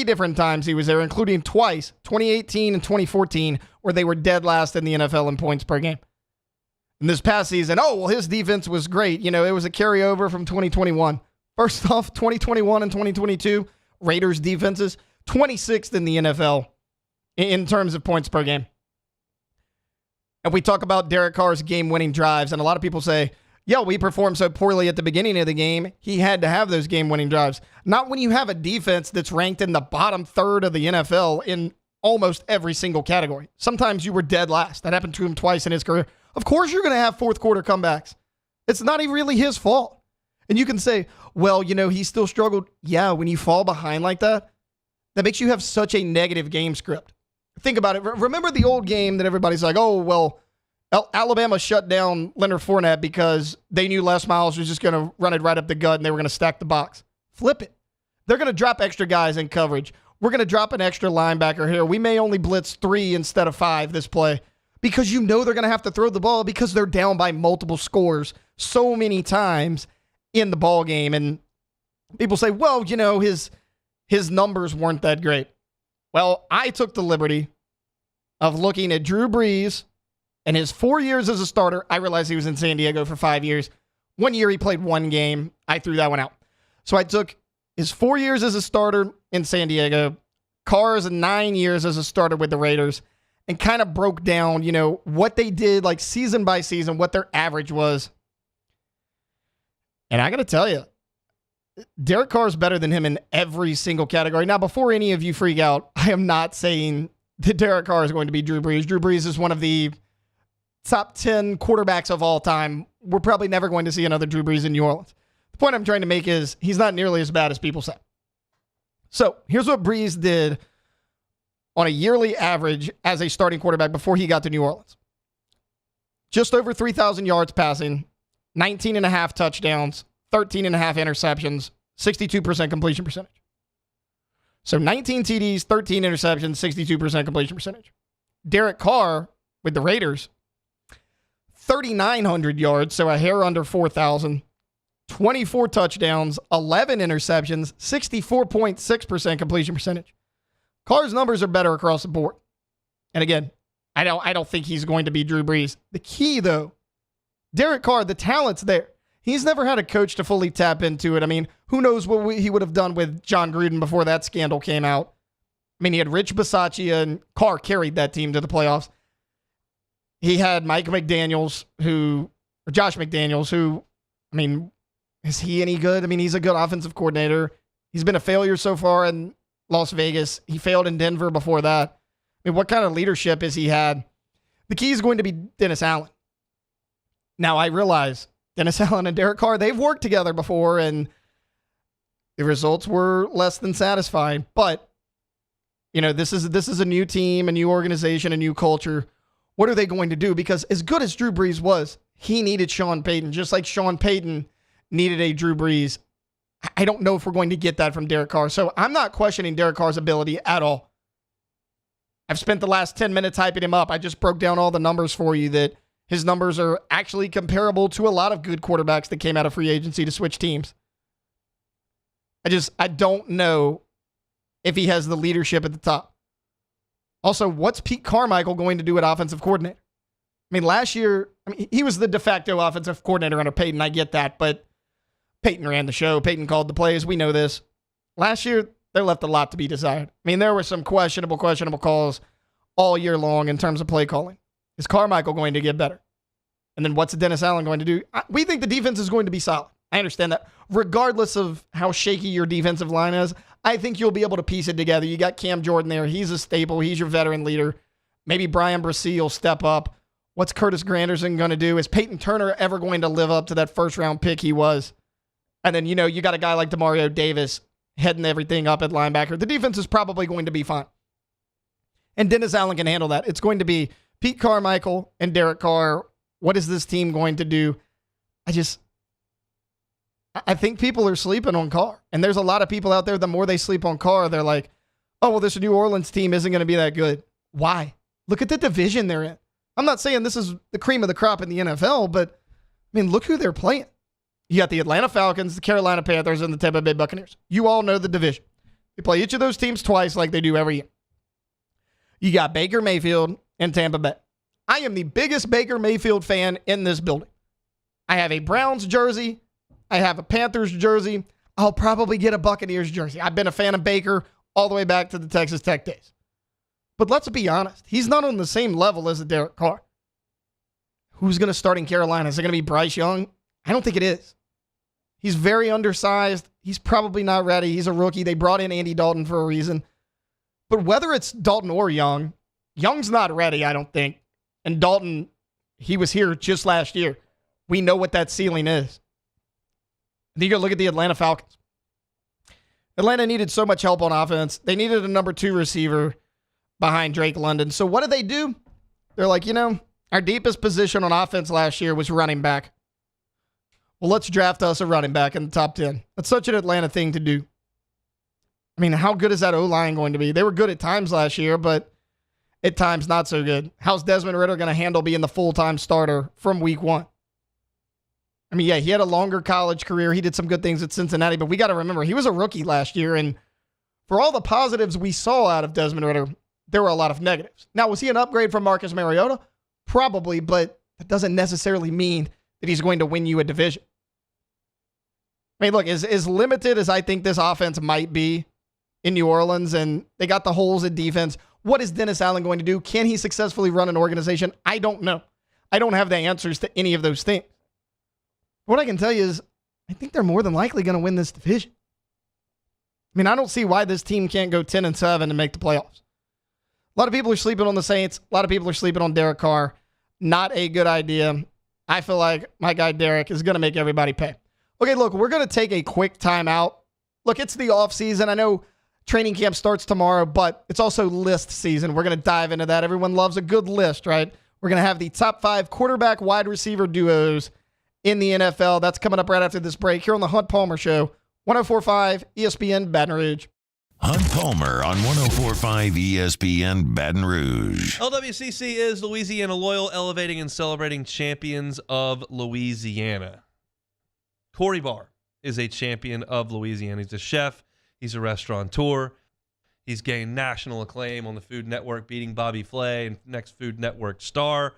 different times he was there, including twice, 2018 and 2014, where they were dead last in the NFL in points per game. And this past season, his defense was great. You know, it was a carryover from 2021. First off, 2021 and 2022, Raiders defenses, 26th in the NFL in terms of points per game. And we talk about Derek Carr's game-winning drives, and a lot of people say, yeah, we performed so poorly at the beginning of the game, he had to have those game-winning drives. Not when you have a defense that's ranked in the bottom third of the NFL in almost every single category. Sometimes you were dead last. That happened to him twice in his career. Of course you're going to have fourth quarter comebacks. It's not even really his fault. And you can say, well, you know, he still struggled. Yeah, when you fall behind like that, that makes you have such a negative game script. Think about it. Remember the old game that everybody's like, oh, well, Alabama shut down Leonard Fournette because they knew Les Miles was just going to run it right up the gut and they were going to stack the box. Flip it. They're going to drop extra guys in coverage. We're going to drop an extra linebacker here. We may only blitz 3 instead of 5 this play because you know they're going to have to throw the ball because they're down by multiple scores so many times in the ball game. And people say, well, you know, his numbers weren't that great. Well, I took the liberty of looking at Drew Brees and his 4 years as a starter. I realized he was in San Diego for 5 years. 1 year he played 1 game. I threw that one out. So I took his 4 years as a starter in San Diego, Carr's 9 years as a starter with the Raiders, and kind of broke down, you know, what they did like season by season, what their average was. And I got to tell you, Derek Carr is better than him in every single category. Now, before any of you freak out, I am not saying that Derek Carr is going to be Drew Brees. Drew Brees is one of the top 10 quarterbacks of all time. We're probably never going to see another Drew Brees in New Orleans. The point I'm trying to make is he's not nearly as bad as people say. So here's what Brees did on a yearly average as a starting quarterback before he got to New Orleans. Just over 3,000 yards passing, 19 and a half touchdowns, 13 and a half interceptions, 62% completion percentage. So 19 TDs, 13 interceptions, 62% completion percentage. Derek Carr with the Raiders, 3,900 yards, so a hair under 4,000, 24 touchdowns, 11 interceptions, 64.6% completion percentage. Carr's numbers are better across the board. And again, I don't think he's going to be Drew Brees. The key, though, Derek Carr, the talent's there. He's never had a coach to fully tap into it. I mean, who knows what he would have done with John Gruden before that scandal came out. I mean, he had Rich Bisaccia, and Carr carried that team to the playoffs. He had Josh McDaniels, who, I mean, is he any good? I mean, he's a good offensive coordinator. He's been a failure so far in Las Vegas. He failed in Denver before that. I mean, what kind of leadership has he had? The key is going to be Dennis Allen. Now, I realize Dennis Allen and Derek Carr, they've worked together before, and the results were less than satisfying. But, you know, this is a new team, a new organization, a new culture. What are they going to do? Because as good as Drew Brees was, he needed Sean Payton, just like Sean Payton needed a Drew Brees. I don't know if we're going to get that from Derek Carr. So I'm not questioning Derek Carr's ability at all. I've spent the last 10 minutes hyping him up. I just broke down all the numbers for you that his numbers are actually comparable to a lot of good quarterbacks that came out of free agency to switch teams. I don't know if he has the leadership at the top. Also, what's Pete Carmichael going to do at offensive coordinator? I mean, last year, he was the de facto offensive coordinator under Peyton. I get that, but Peyton ran the show. Peyton called the plays. We know this. Last year, they left a lot to be desired. I mean, there were some questionable calls all year long in terms of play calling. Is Carmichael going to get better? And then what's Dennis Allen going to do? We think the defense is going to be solid. I understand that. Regardless of how shaky your defensive line is, I think you'll be able to piece it together. You got Cam Jordan there. He's a staple. He's your veteran leader. Maybe Brian Bresee will step up. What's Curtis Granderson going to do? Is Peyton Turner ever going to live up to that first-round pick he was? And then, you know, you got a guy like Demario Davis heading everything up at linebacker. The defense is probably going to be fine. And Dennis Allen can handle that. It's going to be Pete Carmichael and Derek Carr. What is this team going to do? I think people are sleeping on Carr. And there's a lot of people out there, the more they sleep on Carr, they're like, oh, well, this New Orleans team isn't going to be that good. Why? Look at the division they're in. I'm not saying this is the cream of the crop in the NFL, but, I mean, look who they're playing. You got the Atlanta Falcons, the Carolina Panthers, and the Tampa Bay Buccaneers. You all know the division. They play each of those teams twice like they do every year. You got Baker Mayfield and Tampa Bay. I am the biggest Baker Mayfield fan in this building. I have a Browns jersey. I have a Panthers jersey. I'll probably get a Buccaneers jersey. I've been a fan of Baker all the way back to the Texas Tech days. But let's be honest. He's not on the same level as a Derek Carr. Who's going to start in Carolina? Is it going to be Bryce Young? I don't think it is. He's very undersized. He's probably not ready. He's a rookie. They brought in Andy Dalton for a reason. But whether it's Dalton or Young, Young's not ready, I don't think. And Dalton, he was here just last year. We know what that ceiling is. And you go look at the Atlanta Falcons. Atlanta needed so much help on offense. They needed a number 2 receiver behind Drake London. So what did they do? They're like, our deepest position on offense last year was running back. Well, let's draft us a running back in the top 10. That's such an Atlanta thing to do. I mean, how good is that O-line going to be? They were good at times last year, but at times not so good. How's Desmond Ridder going to handle being the full-time starter from week 1? I mean, yeah, he had a longer college career. He did some good things at Cincinnati, but we got to remember, he was a rookie last year, and for all the positives we saw out of Desmond Ridder, there were a lot of negatives. Now, was he an upgrade from Marcus Mariota? Probably, but that doesn't necessarily mean that he's going to win you a division. I mean, look, as limited as I think this offense might be in New Orleans, and they got the holes in defense, what is Dennis Allen going to do? Can he successfully run an organization? I don't know. I don't have the answers to any of those things. What I can tell you is I think they're more than likely going to win this division. I mean, I don't see why this team can't go 10-7 and make the playoffs. A lot of people are sleeping on the Saints. A lot of people are sleeping on Derek Carr. Not a good idea. I feel like my guy Derek is going to make everybody pay. Okay, look, we're going to take a quick timeout. Look, it's the offseason. I know training camp starts tomorrow, but it's also list season. We're going to dive into that. Everyone loves a good list, right? We're going to have the top 5 quarterback wide receiver duos in the NFL. That's coming up right after this break here on the Hunt Palmer Show, 104.5 ESPN Baton Rouge. Hunt Palmer on 104.5 ESPN Baton Rouge. LWCC is Louisiana Loyal, elevating and celebrating champions of Louisiana. Corey Barr is a champion of Louisiana. He's a chef. He's a restaurateur. He's gained national acclaim on the Food Network, beating Bobby Flay and next Food Network star.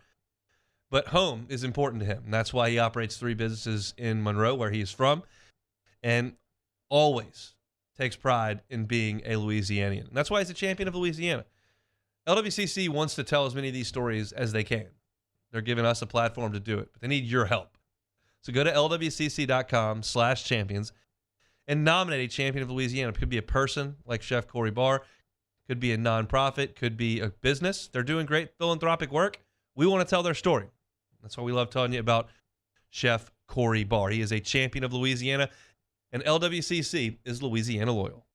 But home is important to him. And that's why he operates 3 businesses in Monroe, where he is from, and always takes pride in being a Louisianian. And that's why he's a champion of Louisiana. LWCC wants to tell as many of these stories as they can. They're giving us a platform to do it, but they need your help. So go to lwcc.com/champions and nominate a champion of Louisiana. It could be a person like Chef Corey Barr, could be a nonprofit, could be a business. They're doing great philanthropic work. We want to tell their story. That's why we love telling you about Chef Corey Barr. He is a champion of Louisiana, and LWCC is Louisiana Loyal.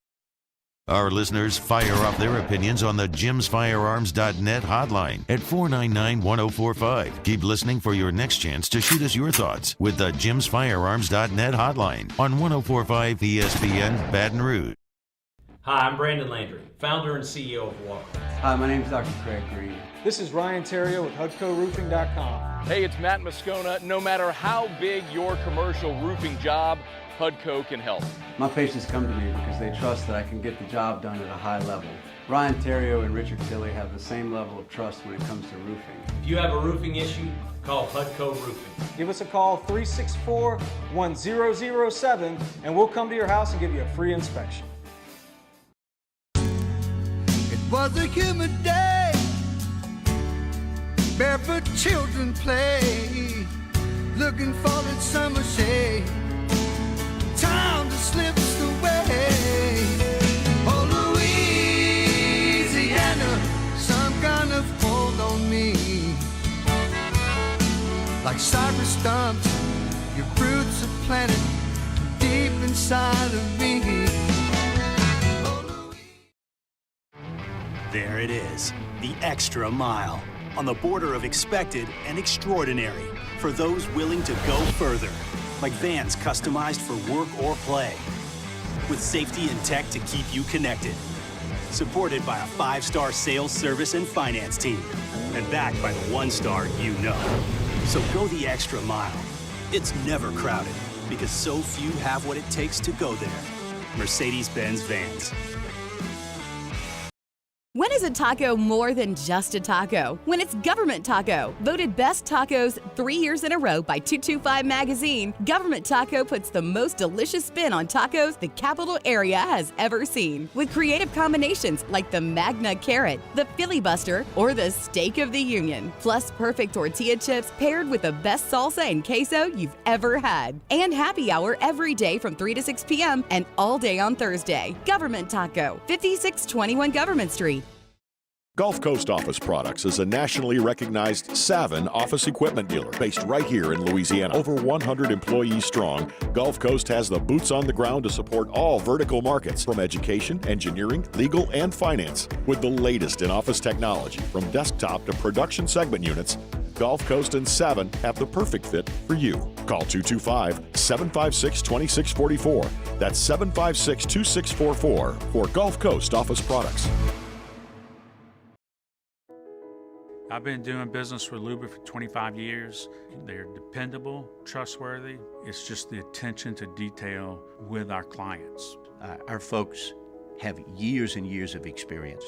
Our listeners fire off their opinions on the jimsfirearms.net hotline at 499-1045. Keep listening for your next chance to shoot us your thoughts with the jimsfirearms.net hotline on 104.5 ESPN Baton Rouge. Hi, I'm Brandon Landry, founder and CEO of Walker. Hi, my name is Dr. Craig Green. This is Ryan Terrio with HUDCORoofing.com. Hey, it's Matt Moscona. No matter how big your commercial roofing job, HUDCO can help. My patients come to me because they trust that I can get the job done at a high level. Ryan Terrio and Richard Tilley have the same level of trust when it comes to roofing. If you have a roofing issue, call HUDCO Roofing. Give us a call, 364-1007, and we'll come to your house and give you a free inspection. It was a humid day, barefoot children play, looking for that summer shade. Time just slips away. Oh, Louisiana, some kind of hold on me. Like cypress stumps, your roots are planted deep inside of me. There it is, the extra mile, on the border of expected and extraordinary, for those willing to go further. Like vans customized for work or play, with safety and tech to keep you connected. Supported by a 5-star sales, service, and finance team, and backed by the 1-star you know. So go the extra mile. It's never crowded, because so few have what it takes to go there. Mercedes-Benz Vans. When is a taco more than just a taco? When it's Government Taco. Voted best tacos 3 years in a row by 225 Magazine, Government Taco puts the most delicious spin on tacos the capital area has ever seen. With creative combinations like the Magna Carrot, the Filibuster, or the Steak of the Union. Plus perfect tortilla chips paired with the best salsa and queso you've ever had. And happy hour every day from 3 to 6 p.m. and all day on Thursday. Government Taco, 5621 Government Street. Gulf Coast Office Products is a nationally recognized Savin office equipment dealer based right here in Louisiana. Over 100 employees strong, Gulf Coast has the boots on the ground to support all vertical markets, from education, engineering, legal, and finance. With the latest in office technology, from desktop to production segment units, Gulf Coast and Savin have the perfect fit for you. Call 225-756-2644. That's 756-2644 for Gulf Coast Office Products. I've been doing business with Luba for 25 years. They're dependable, trustworthy. It's just the attention to detail with our clients. Our folks have years and years of experience.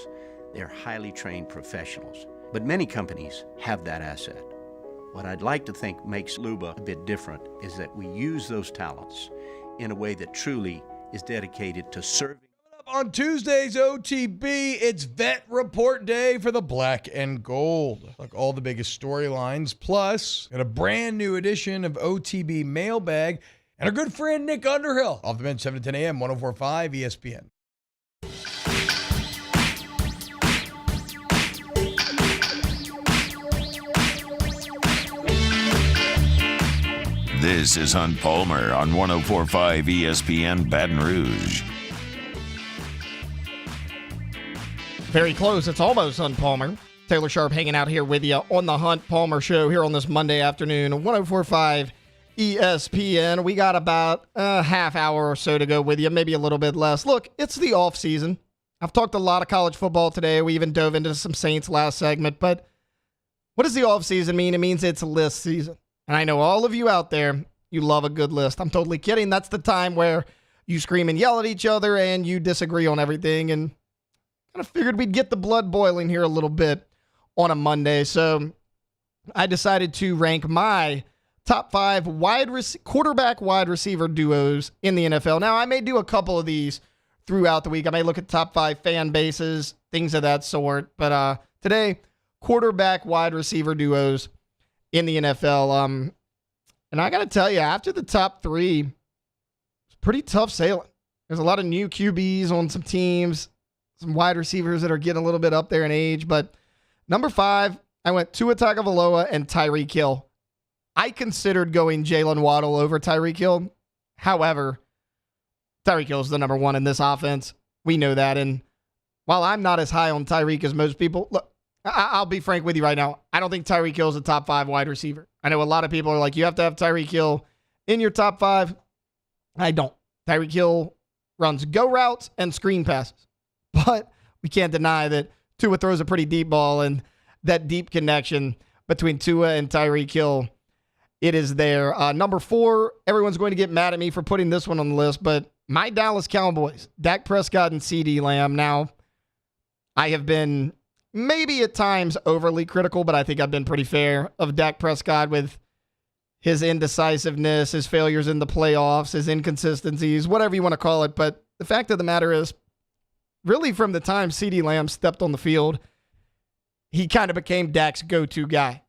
They're highly trained professionals. But many companies have that asset. What I'd like to think makes Luba a bit different is that we use those talents in a way that truly is dedicated to serving. On Tuesday's OTB, it's Vet Report Day for the Black and Gold. Like all the biggest storylines, plus got a brand new edition of OTB Mailbag and our good friend Nick Underhill off the bench 7 to 10 a.m. 104.5 ESPN. This is Hunt Palmer on 104.5 ESPN Baton Rouge. Very close. It's almost Hunt Palmer. Taylor Sharp hanging out here with you on the Hunt Palmer Show here on this Monday afternoon, 104.5 ESPN. We got about a half hour or so to go with you, maybe a little bit less. Look, it's the off season. I've talked a lot of college football today. We even dove into some Saints last segment. But what does the off season mean? It means it's list season. And I know all of you out there, you love a good list. I'm totally kidding. That's the time where you scream and yell at each other and you disagree on everything. And kind of figured we'd get the blood boiling here a little bit on a Monday. So I decided to rank my top 5 quarterback wide receiver duos in the NFL. Now, I may do a couple of these throughout the week. I may look at top 5 fan bases, things of that sort. But today, quarterback wide receiver duos in the NFL. And I got to tell you, after the top 3, it's pretty tough sailing. There's a lot of new QBs on some teams, some wide receivers that are getting a little bit up there in age. But number 5, I went Tua Tagovailoa and Tyreek Hill. I considered going Jalen Waddle over Tyreek Hill. However, Tyreek Hill is the number 1 in this offense. We know that. And while I'm not as high on Tyreek as most people, look, I'll be frank with you right now. I don't think Tyreek Hill is a top 5 wide receiver. I know a lot of people are like, you have to have Tyreek Hill in your top 5. I don't. Tyreek Hill runs go routes and screen passes. But we can't deny that Tua throws a pretty deep ball, and that deep connection between Tua and Tyreek Hill, it is there. Number 4, everyone's going to get mad at me for putting this one on the list, but my Dallas Cowboys, Dak Prescott and CeeDee Lamb. Now, I have been maybe at times overly critical, but I think I've been pretty fair of Dak Prescott with his indecisiveness, his failures in the playoffs, his inconsistencies, whatever you want to call it. But the fact of the matter is, really from the time CeeDee Lamb stepped on the field, he kind of became Dak's go-to guy,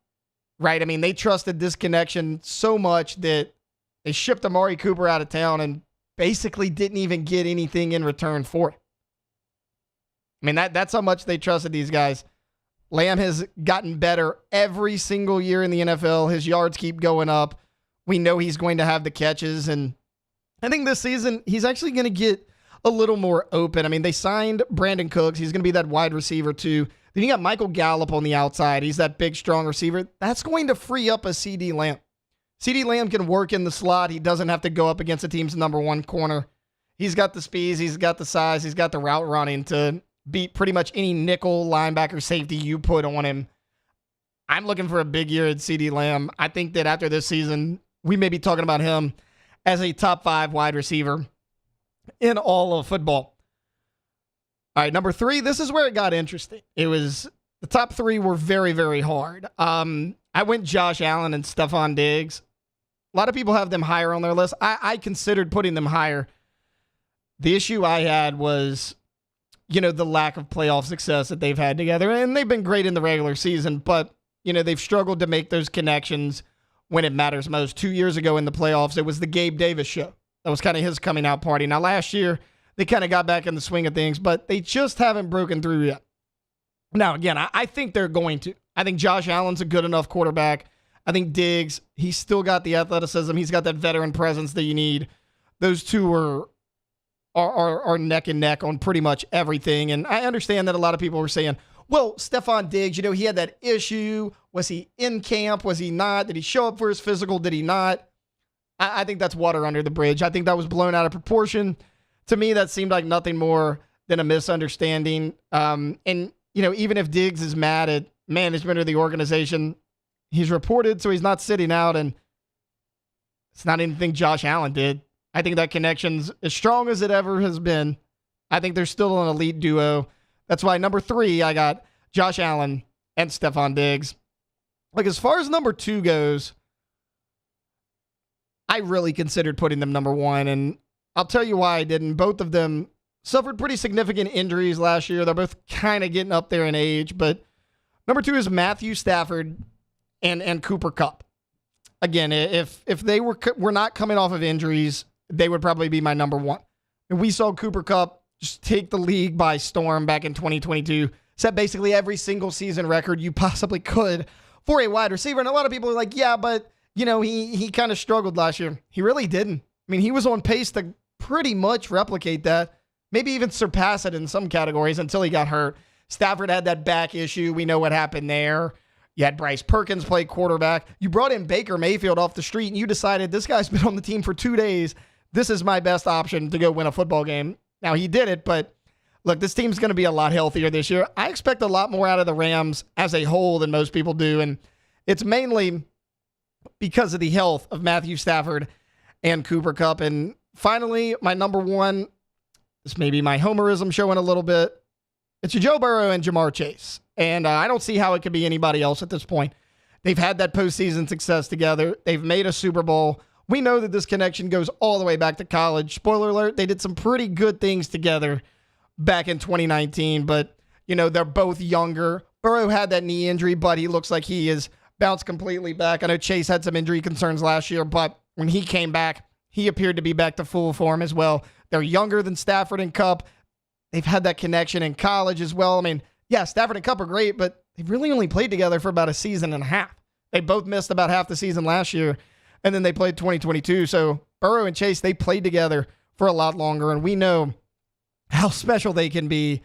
right? I mean, they trusted this connection so much that they shipped Amari Cooper out of town and basically didn't even get anything in return for it. I mean, that's how much they trusted these guys. Lamb has gotten better every single year in the NFL. His yards keep going up. We know he's going to have the catches. And I think this season, he's actually going to get a little more open. I mean, they signed Brandon Cooks. He's going to be that wide receiver too. Then you got Michael Gallup on the outside. He's that big, strong receiver. That's going to free up a CeeDee Lamb. CeeDee Lamb can work in the slot. He doesn't have to go up against the team's number 1 corner. He's got the speeds. He's got the size. He's got the route running to beat pretty much any nickel linebacker safety you put on him. I'm looking for a big year at CeeDee Lamb. I think that after this season, we may be talking about him as a top 5 wide receiver in all of football. All right, number 3, this is where it got interesting. The top 3 were very, very hard. I went Josh Allen and Stephon Diggs. A lot of people have them higher on their list. I considered putting them higher. The issue I had was, the lack of playoff success that they've had together. And they've been great in the regular season, but, they've struggled to make those connections when it matters most. 2 years ago in the playoffs, it was the Gabe Davis show. That was kind of his coming out party. Now, last year, they kind of got back in the swing of things, but they just haven't broken through yet. Now, again, I think they're going to. I think Josh Allen's a good enough quarterback. I think Diggs, he's still got the athleticism. He's got that veteran presence that you need. Those two are neck and neck on pretty much everything. And I understand that a lot of people were saying, well, Stephon Diggs, he had that issue. Was he in camp? Was he not? Did he show up for his physical? Did he not? I think that's water under the bridge. I think that was blown out of proportion. To me, that seemed like nothing more than a misunderstanding. And even if Diggs is mad at management or the organization, he's reported, so he's not sitting out, and it's not anything Josh Allen did. I think that connection's as strong as it ever has been. I think they're still an elite duo. That's why number 3, I got Josh Allen and Stephon Diggs. Like, as far as number 2 goes, I really considered putting them number 1, and I'll tell you why I didn't. Both of them suffered pretty significant injuries last year. They're both kind of getting up there in age, but number 2 is Matthew Stafford and Cooper Kupp. Again, if they were not coming off of injuries, they would probably be my number 1. And we saw Cooper Kupp just take the league by storm back in 2022, set basically every single season record you possibly could for a wide receiver. And a lot of people are like, yeah, but he kind of struggled last year. He really didn't. I mean, he was on pace to pretty much replicate that, maybe even surpass it in some categories until he got hurt. Stafford had that back issue. We know what happened there. You had Bryce Perkins play quarterback. You brought in Baker Mayfield off the street, and you decided this guy's been on the team for 2 days. This is my best option to go win a football game. Now, he did it, but look, this team's going to be a lot healthier this year. I expect a lot more out of the Rams as a whole than most people do, and it's mainly because of the health of Matthew Stafford and Cooper Kupp. And finally, my number 1, this may be my homerism showing a little bit. It's Joe Burrow and Jamar Chase. And I don't see how it could be anybody else at this point. They've had that postseason success together. They've made a Super Bowl. We know that this connection goes all the way back to college. Spoiler alert, they did some pretty good things together back in 2019, but, they're both younger. Burrow had that knee injury, but he looks like he is bounced completely back. I know Chase had some injury concerns last year, but when he came back, he appeared to be back to full form as well. They're younger than Stafford and Kupp. They've had that connection in college as well. I mean, yeah, Stafford and Kupp are great, but they've really only played together for about a season and a half. They both missed about half the season last year, and then they played 2022. So Burrow and Chase, they played together for a lot longer, and we know how special they can be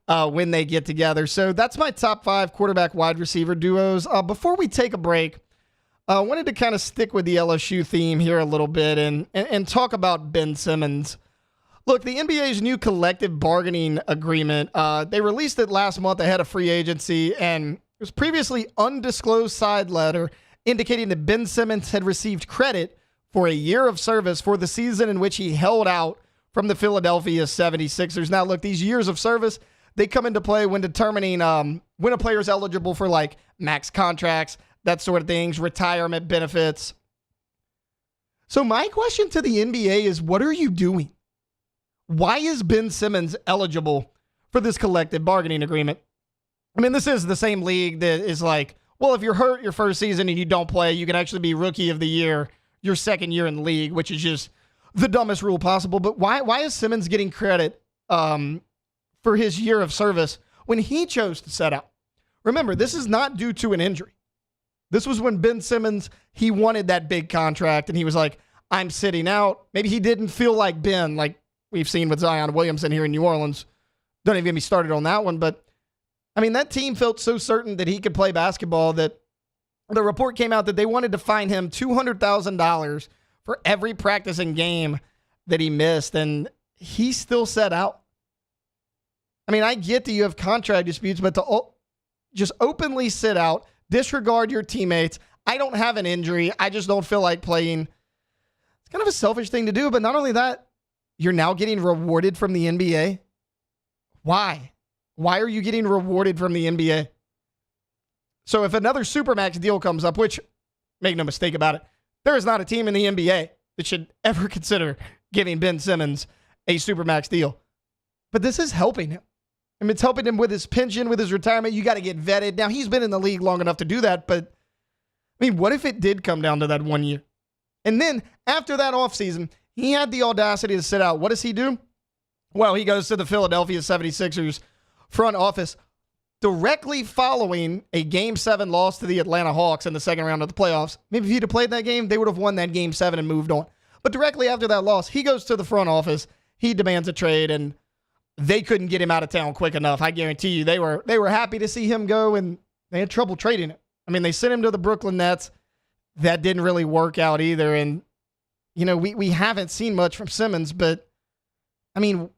when they get together. So that's my top 5 quarterback wide receiver duos. Before we take a break, I wanted to kind of stick with the LSU theme here a little bit and talk about Ben Simmons. Look, the NBA's new collective bargaining agreement, they released it last month ahead of free agency, and it was previously undisclosed side letter indicating that Ben Simmons had received credit for a year of service for the season in which he held out from the Philadelphia 76ers. Now, look, these years of service, they come into play when determining when a player is eligible for like max contracts, that sort of things, retirement benefits. So my question to the NBA is, what are you doing? Why is Ben Simmons eligible for this collective bargaining agreement? I mean, this is the same league that is like, well, if you're hurt your first season and you don't play, you can actually be rookie of the year your second year in the league, which is just the dumbest rule possible. But why is Simmons getting credit for his year of service when he chose to set out? Remember, this is not due to an injury. This was when Ben Simmons, he wanted that big contract, and he was like, I'm sitting out. Maybe he didn't feel like Ben, like we've seen with Zion Williamson here in New Orleans. Don't even get me started on that one. But, I mean, that team felt so certain that he could play basketball that the report came out that they wanted to fine him $200,000 for every practice and game that he missed, and he still set out. I mean, I get that you have contract disputes, but to just openly sit out, disregard your teammates. I don't have an injury. I just don't feel like playing. It's kind of a selfish thing to do, but not only that, you're now getting rewarded from the NBA. Why? Why are you getting rewarded from the NBA? So if another Supermax deal comes up, which, make no mistake about it, there is not a team in the NBA that should ever consider giving Ben Simmons a Supermax deal. But this is helping him. I mean, it's helping him with his pension, with his retirement. You got to get vetted. Now, he's been in the league long enough to do that, but I mean, what if it did come down to that 1 year? And then after that offseason, he had the audacity to sit out. What does he do? Well, he goes to the Philadelphia 76ers front office directly following a Game 7 loss to the Atlanta Hawks in the second round of the playoffs. Maybe if he'd have played that game, they would have won that Game 7 and moved on. But directly after that loss, he goes to the front office. He demands a trade, and they couldn't get him out of town quick enough. I guarantee you they were happy to see him go, and they had trouble trading him. I mean, they sent him to the Brooklyn Nets. That didn't really work out either. And, you know, we haven't seen much from Simmons, but, I mean,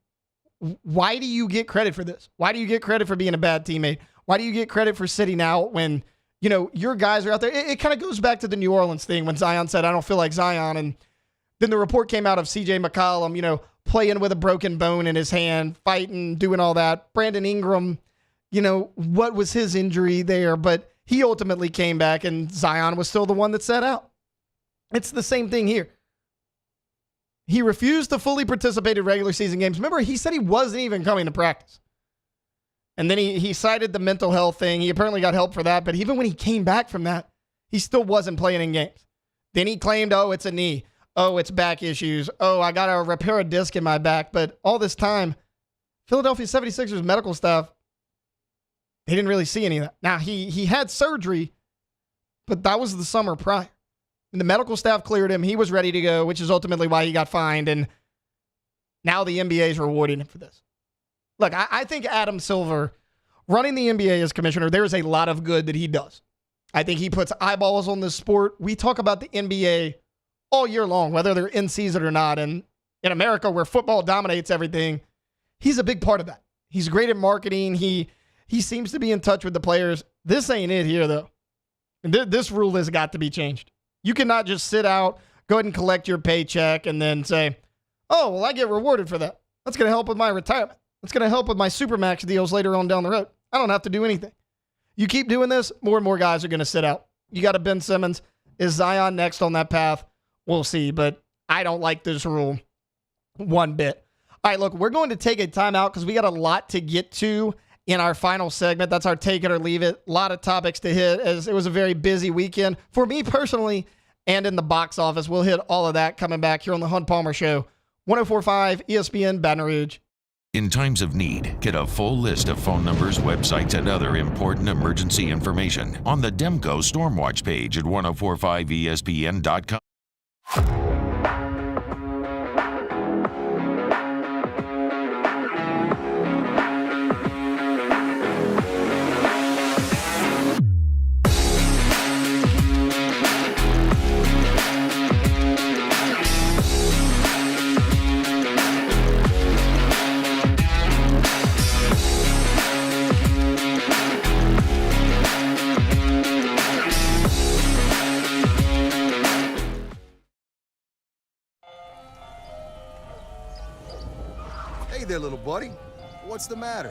why do you get credit for this? Why do you get credit for being a bad teammate? Why do you get credit for sitting out when, you know, your guys are out there? It kind of goes back to the New Orleans thing when Zion said, I don't feel like Zion. And then the report came out of CJ McCollum, you know, playing with a broken bone in his hand, fighting, doing all that. Brandon Ingram, you know, what was his injury there? But he ultimately came back, and Zion was still the one that sat out. It's the same thing here. He refused to fully participate in regular season games. Remember, he said he wasn't even coming to practice. And then he cited the mental health thing. He apparently got help for that. But even when he came back from that, he still wasn't playing in games. Then he claimed, oh, it's a knee. Oh, it's back issues. Oh, I got to repair a disc in my back. But all this time, Philadelphia 76ers medical staff, they didn't really see any of that. Now, he had surgery, but that was the summer prior. And the medical staff cleared him. He was ready to go, which is ultimately why he got fined. And now the NBA is rewarding him for this. Look, I think Adam Silver, running the NBA as commissioner, there's a lot of good that he does. I think he puts eyeballs on this sport. We talk about the NBA all year long, whether they're in season or not. And in America, where football dominates everything, he's a big part of that. He's great at marketing. He seems to be in touch with the players. This ain't it here, though. And this rule has got to be changed. You cannot just sit out, go ahead and collect your paycheck, and then say, oh, well, I get rewarded for that. That's going to help with my retirement. That's going to help with my Supermax deals later on down the road. I don't have to do anything. You keep doing this, more and more guys are going to sit out. You got a Ben Simmons. Is Zion next on that path? We'll see, but I don't like this rule one bit. All right, look, we're going to take a timeout because we got a lot to get to in our final segment. That's our take it or leave it. A lot of topics to hit, as it was a very busy weekend for me personally and in the box office. We'll hit all of that coming back here on the Hunt Palmer Show. 104.5 ESPN Baton Rouge. In times of need, get a full list of phone numbers, websites, and other important emergency information on the Demco Stormwatch page at 1045ESPN.com. Hey there, little buddy. What's the matter?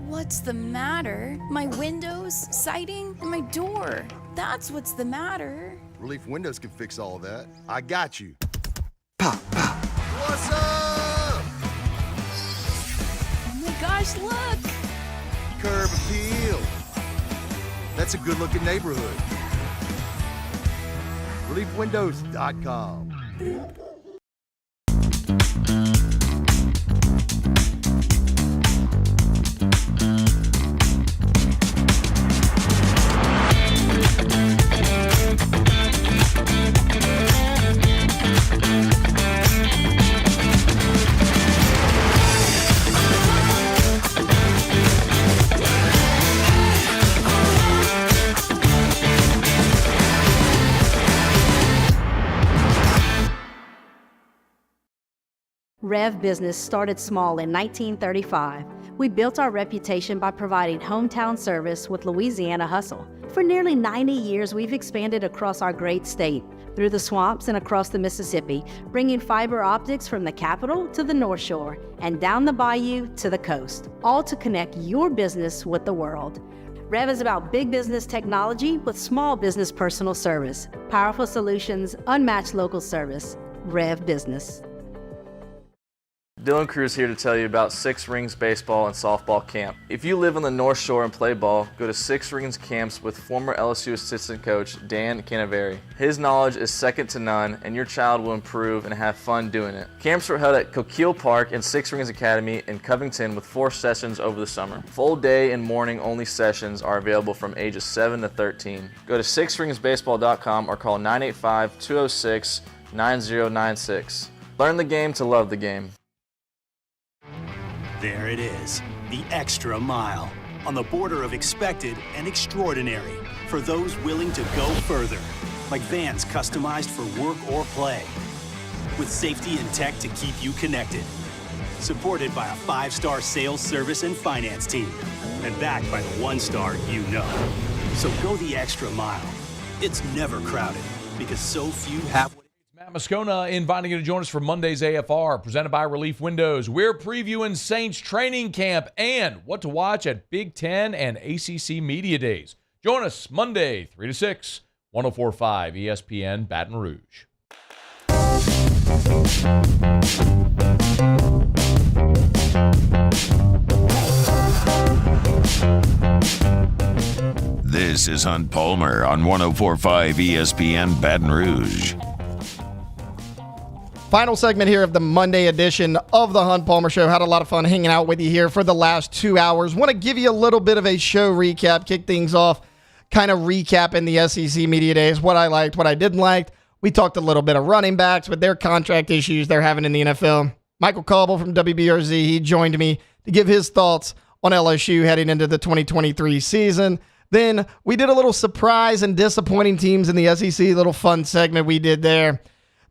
What's the matter? My windows, siding, and my door. That's what's the matter. Relief Windows can fix all of that. I got you. Pop, pop. What's up? Oh my gosh, look! Curb appeal. That's a good-looking neighborhood. ReliefWindows.com. Rev Business started small in 1935. We built our reputation by providing hometown service with Louisiana hustle. For nearly 90 years, we've expanded across our great state, through the swamps and across the Mississippi, bringing fiber optics from the capital to the North Shore and down the bayou to the coast, all to connect your business with the world. Rev is about big business technology with small business personal service. Powerful solutions, unmatched local service. Rev Business. Dylan Cruz here to tell you about Six Rings Baseball and Softball Camp. If you live on the North Shore and play ball, go to Six Rings Camps with former LSU assistant coach Dan Canaveri. His knowledge is second to none, and your child will improve and have fun doing it. Camps were held at Coquille Park and Six Rings Academy in Covington with 4 sessions over the summer. Full day and morning only sessions are available from ages 7 to 13. Go to sixringsbaseball.com or call 985-206-9096. Learn the game to love the game. There it is, the extra mile, on the border of expected and extraordinary, for those willing to go further, like vans customized for work or play, with safety and tech to keep you connected, supported by a 5-star sales, service, and finance team, and backed by the 1-star you know. So go the extra mile. It's never crowded, because so few have what Matt Moscona inviting you to join us for Monday's AFR, presented by Relief Windows. We're previewing Saints training camp and what to watch at Big Ten and ACC Media Days. Join us Monday, 3 to 6, 104.5 ESPN Baton Rouge. This is Hunt Palmer on 104.5 ESPN Baton Rouge. Final segment here of the Monday edition of the Hunt Palmer Show. Had a lot of fun hanging out with you here for the last 2 hours. Want to give you a little bit of a show recap, kick things off, kind of recapping the SEC Media Days, what I liked, what I didn't like. We talked a little bit of running backs with their contract issues they're having in the NFL. Michael Cauble from WBRZ, he joined me to give his thoughts on LSU heading into the 2023 season. Then we did a little surprise and disappointing teams in the SEC, little fun segment we did there.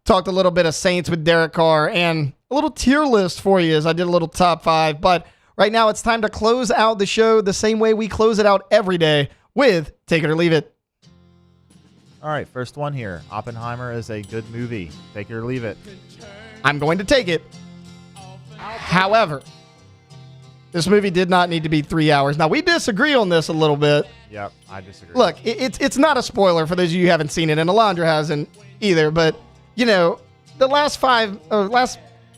Talked a little bit of Saints with Derek Carr and a little tier list for you as I did a little top 5. But right now it's time to close out the show the same way we close it out every day with Take It or Leave It. All right, first one here. Oppenheimer is a good movie. Take it or leave it. I'm going to take it. However, this movie did not need to be 3 hours. Now, we disagree on this a little bit. Yep, I disagree. Look, it's not a spoiler for those of you who haven't seen it, and Alondra hasn't either, but you know, the last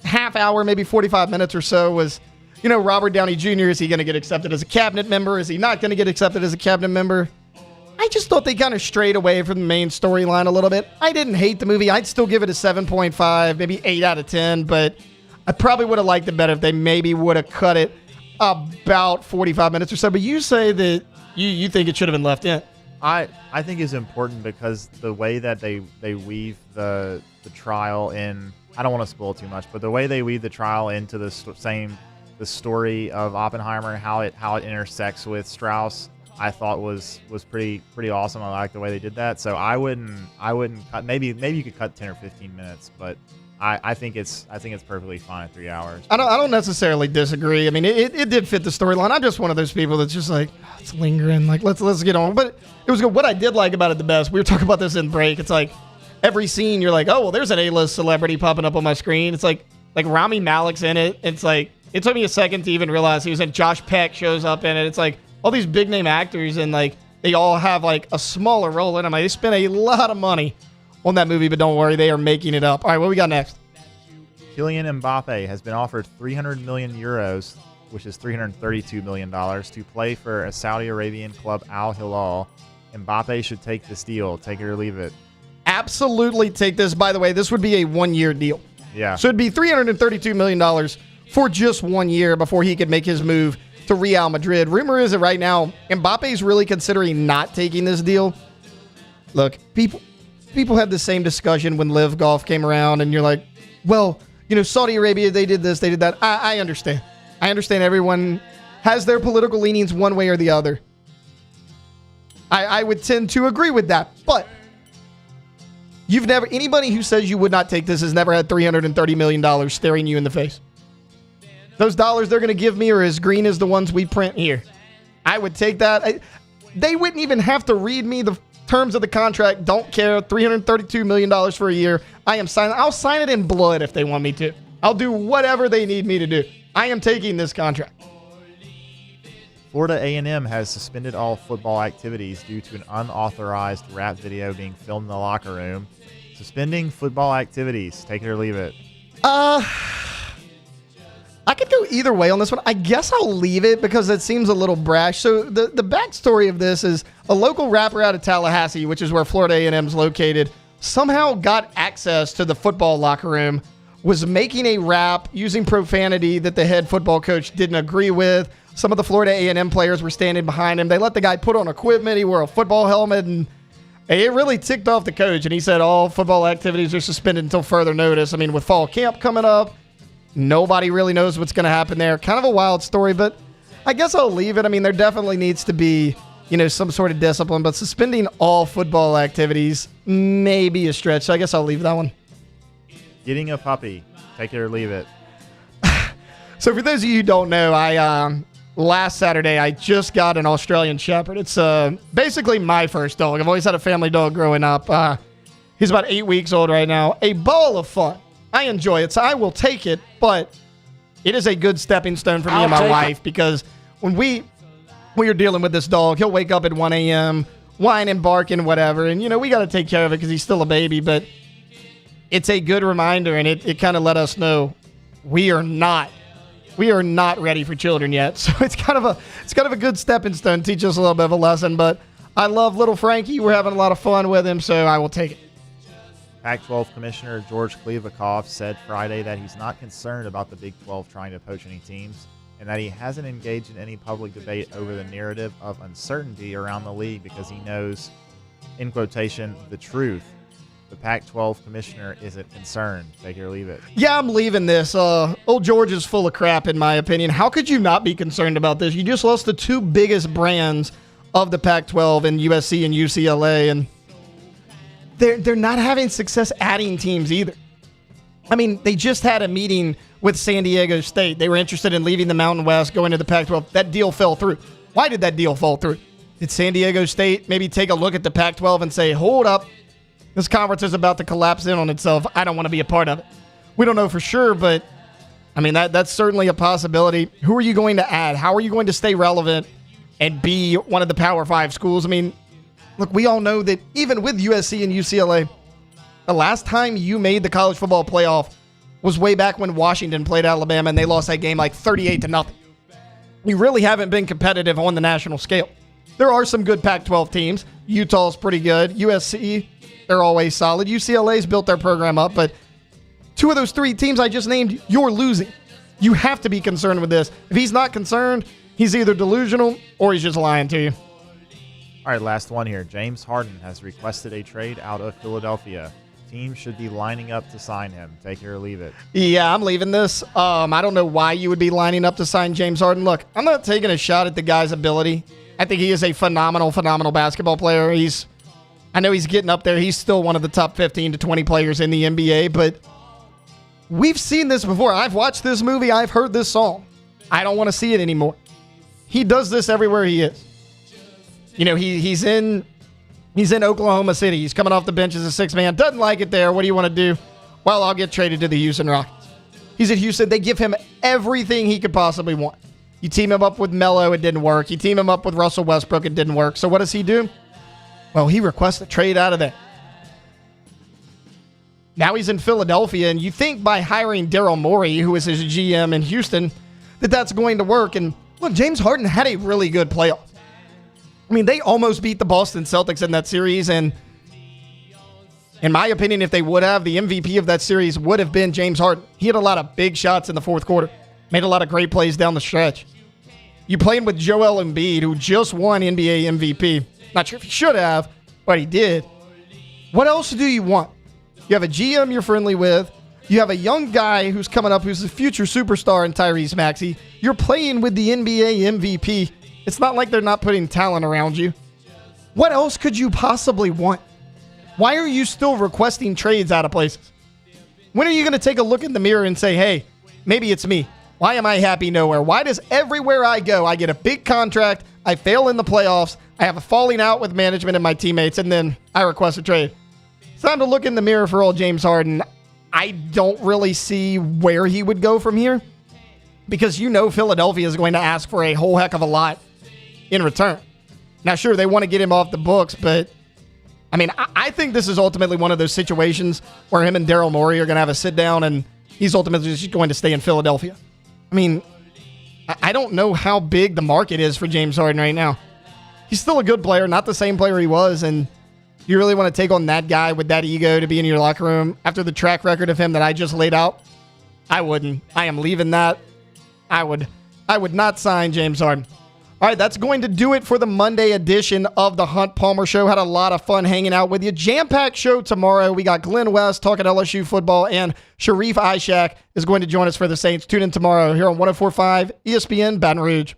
half hour, maybe 45 minutes or so was, you know, Robert Downey Jr., is he going to get accepted as a cabinet member? Is he not going to get accepted as a cabinet member? I just thought they kind of strayed away from the main storyline a little bit. I didn't hate the movie. I'd still give it a 7.5, maybe 8 out of 10, but I probably would have liked it better if they maybe would have cut it about 45 minutes or so. But you say that you think it should have been left in. I think is important because the way that they weave the trial in, I don't want to spoil too much, but the way they weave the trial into the story of Oppenheimer, how it intersects with Strauss, I thought was pretty awesome. I like the way they did that. So I wouldn't cut. Maybe you could cut 10 or 15 minutes, but I think it's perfectly fine at 3 hours. I don't necessarily disagree. I mean, it did fit the storyline. I'm just one of those people that's just like, it's lingering. Like, let's get on. But it was good. What I did like about it the best, we were talking about this in break. It's like every scene you're like, oh, well, there's an A-list celebrity popping up on my screen. It's like Rami Malek's in it. It's like, it took me a second to even realize he was in. Josh Peck shows up in it. It's like all these big name actors, and like they all have like a smaller role in them. They spent a lot of money on that movie, but don't worry, they are making it up. All right, what we got next? Kylian Mbappe has been offered 300 million euros, which is $332 million, to play for a Saudi Arabian club, Al Hilal. Mbappe should take this deal. Take it or leave it. Absolutely take this. By the way, this would be a 1-year deal. Yeah. So it'd be $332 million for just 1 year before he could make his move to Real Madrid. Rumor is that right now, Mbappe's really considering not taking this deal. Look, people had the same discussion when Live Golf came around, and you're like, well, you know, Saudi Arabia, they did this, they did that. I understand. I understand everyone has their political leanings one way or the other. I would tend to agree with that, but anybody who says you would not take this has never had $330 million staring you in the face. Those dollars they're going to give me are as green as the ones we print here. I would take that. They wouldn't even have to read me the terms of the contract, don't care. $332 million for a year. I am signing. I'll sign it in blood if they want me to. I'll do whatever they need me to do. I am taking this contract. Florida A&M has suspended all football activities due to an unauthorized rap video being filmed in the locker room. Suspending football activities. Take it or leave it. I could go either way on this one. I guess I'll leave it because it seems a little brash. So the backstory of this is a local rapper out of Tallahassee, which is where Florida A&M is located, somehow got access to the football locker room, was making a rap using profanity that the head football coach didn't agree with. Some of the Florida A&M players were standing behind him. They let the guy put on equipment. He wore a football helmet, and it really ticked off the coach. And he said all football activities are suspended until further notice. I mean, with fall camp coming up, nobody really knows what's going to happen there. Kind of a wild story, but I guess I'll leave it. I mean, there definitely needs to be, some sort of discipline, but suspending all football activities may be a stretch. So I guess I'll leave that one. Getting a puppy. Take it or leave it. So for those of you who don't know, last Saturday, I just got an Australian Shepherd. It's basically my first dog. I've always had a family dog growing up. He's about 8 weeks old right now. A ball of fun. I enjoy it, so I will take it, but it is a good stepping stone for me and my wife because when we are dealing with this dog, he'll wake up at 1 a.m., whining, barking, whatever, and, we got to take care of it because he's still a baby, but it's a good reminder, and it kind of let us know we are not ready for children yet. So it's kind of a good stepping stone, teach us a little bit of a lesson. But I love little Frankie. We're having a lot of fun with him, so I will take it. Pac-12 Commissioner George Kliavkoff said Friday that he's not concerned about the Big 12 trying to poach any teams and that he hasn't engaged in any public debate over the narrative of uncertainty around the league because he knows, in quotation, the truth. The Pac-12 commissioner isn't concerned. Take it or leave it. Yeah, I'm leaving this. Old George is full of crap, in my opinion. How could you not be concerned about this? You just lost the two biggest brands of the Pac-12 in USC and UCLA, and they're not having success adding teams either. I mean, they just had a meeting with San Diego State. They were interested in leaving the Mountain West, going to the Pac-12. That deal fell through. Why did that deal fall through? Did San Diego State maybe take a look at the Pac-12 and say, hold up, this conference is about to collapse in on itself. I don't want to be a part of it. We don't know for sure, but I mean, that's certainly a possibility. Who are you going to add? How are you going to stay relevant and be one of the Power 5 schools? I mean, look, we all know that even with USC and UCLA, the last time you made the college football playoff was way back when Washington played Alabama and they lost that game like 38-0. We really haven't been competitive on the national scale. There are some good Pac-12 teams. Utah's pretty good. USC, they're always solid. UCLA's built their program up, but two of those three teams I just named, you're losing. You have to be concerned with this. If he's not concerned, he's either delusional or he's just lying to you. All right, last one here. James Harden has requested a trade out of Philadelphia. Teams should be lining up to sign him. Take it or leave it. Yeah, I'm leaving this. I don't know why you would be lining up to sign James Harden. Look, I'm not taking a shot at the guy's ability. I think he is a phenomenal basketball player. I know he's getting up there. He's still one of the top 15 to 20 players in the NBA, but we've seen this before. I've watched this movie. I've heard this song. I don't want to see it anymore. He does this everywhere he is. He's in Oklahoma City. He's coming off the bench as a sixth man. Doesn't like it there. What do you want to do? Well, I'll get traded to the Houston Rockets. He's at Houston. They give him everything he could possibly want. You team him up with Melo, it didn't work. You team him up with Russell Westbrook, it didn't work. So what does he do? Well, he requests a trade out of there. Now he's in Philadelphia, and you think by hiring Daryl Morey, who is his GM in Houston, that's going to work. And look, James Harden had a really good playoff. I mean, they almost beat the Boston Celtics in that series, and in my opinion, if they would have, the MVP of that series would have been James Harden. He had a lot of big shots in the fourth quarter, made a lot of great plays down the stretch. You playing with Joel Embiid, who just won NBA MVP. Not sure if he should have, but he did. What else do you want? You have a GM you're friendly with. You have a young guy who's coming up who's a future superstar in Tyrese Maxey. You're playing with the NBA MVP. It's not like they're not putting talent around you. What else could you possibly want? Why are you still requesting trades out of places? When are you going to take a look in the mirror and say, hey, maybe it's me? Why am I happy nowhere? Why does everywhere I go, I get a big contract, I fail in the playoffs. I have a falling out with management and my teammates, and then I request a trade. It's time to look in the mirror for old James Harden. I don't really see where he would go from here because Philadelphia is going to ask for a whole heck of a lot in return. Now, sure, they want to get him off the books, but I mean, I think this is ultimately one of those situations where him and Daryl Morey are going to have a sit down and he's ultimately just going to stay in Philadelphia. I mean, I don't know how big the market is for James Harden right now. He's still a good player, not the same player he was, and you really want to take on that guy with that ego to be in your locker room after the track record of him that I just laid out? I wouldn't. I am leaving that. I would not sign James Harden. All right, that's going to do it for the Monday edition of the Hunt Palmer Show. Had a lot of fun hanging out with you. Jam-packed show tomorrow. We got Glenn West talking LSU football, and Sharif Ishak is going to join us for the Saints. Tune in tomorrow here on 104.5 ESPN Baton Rouge.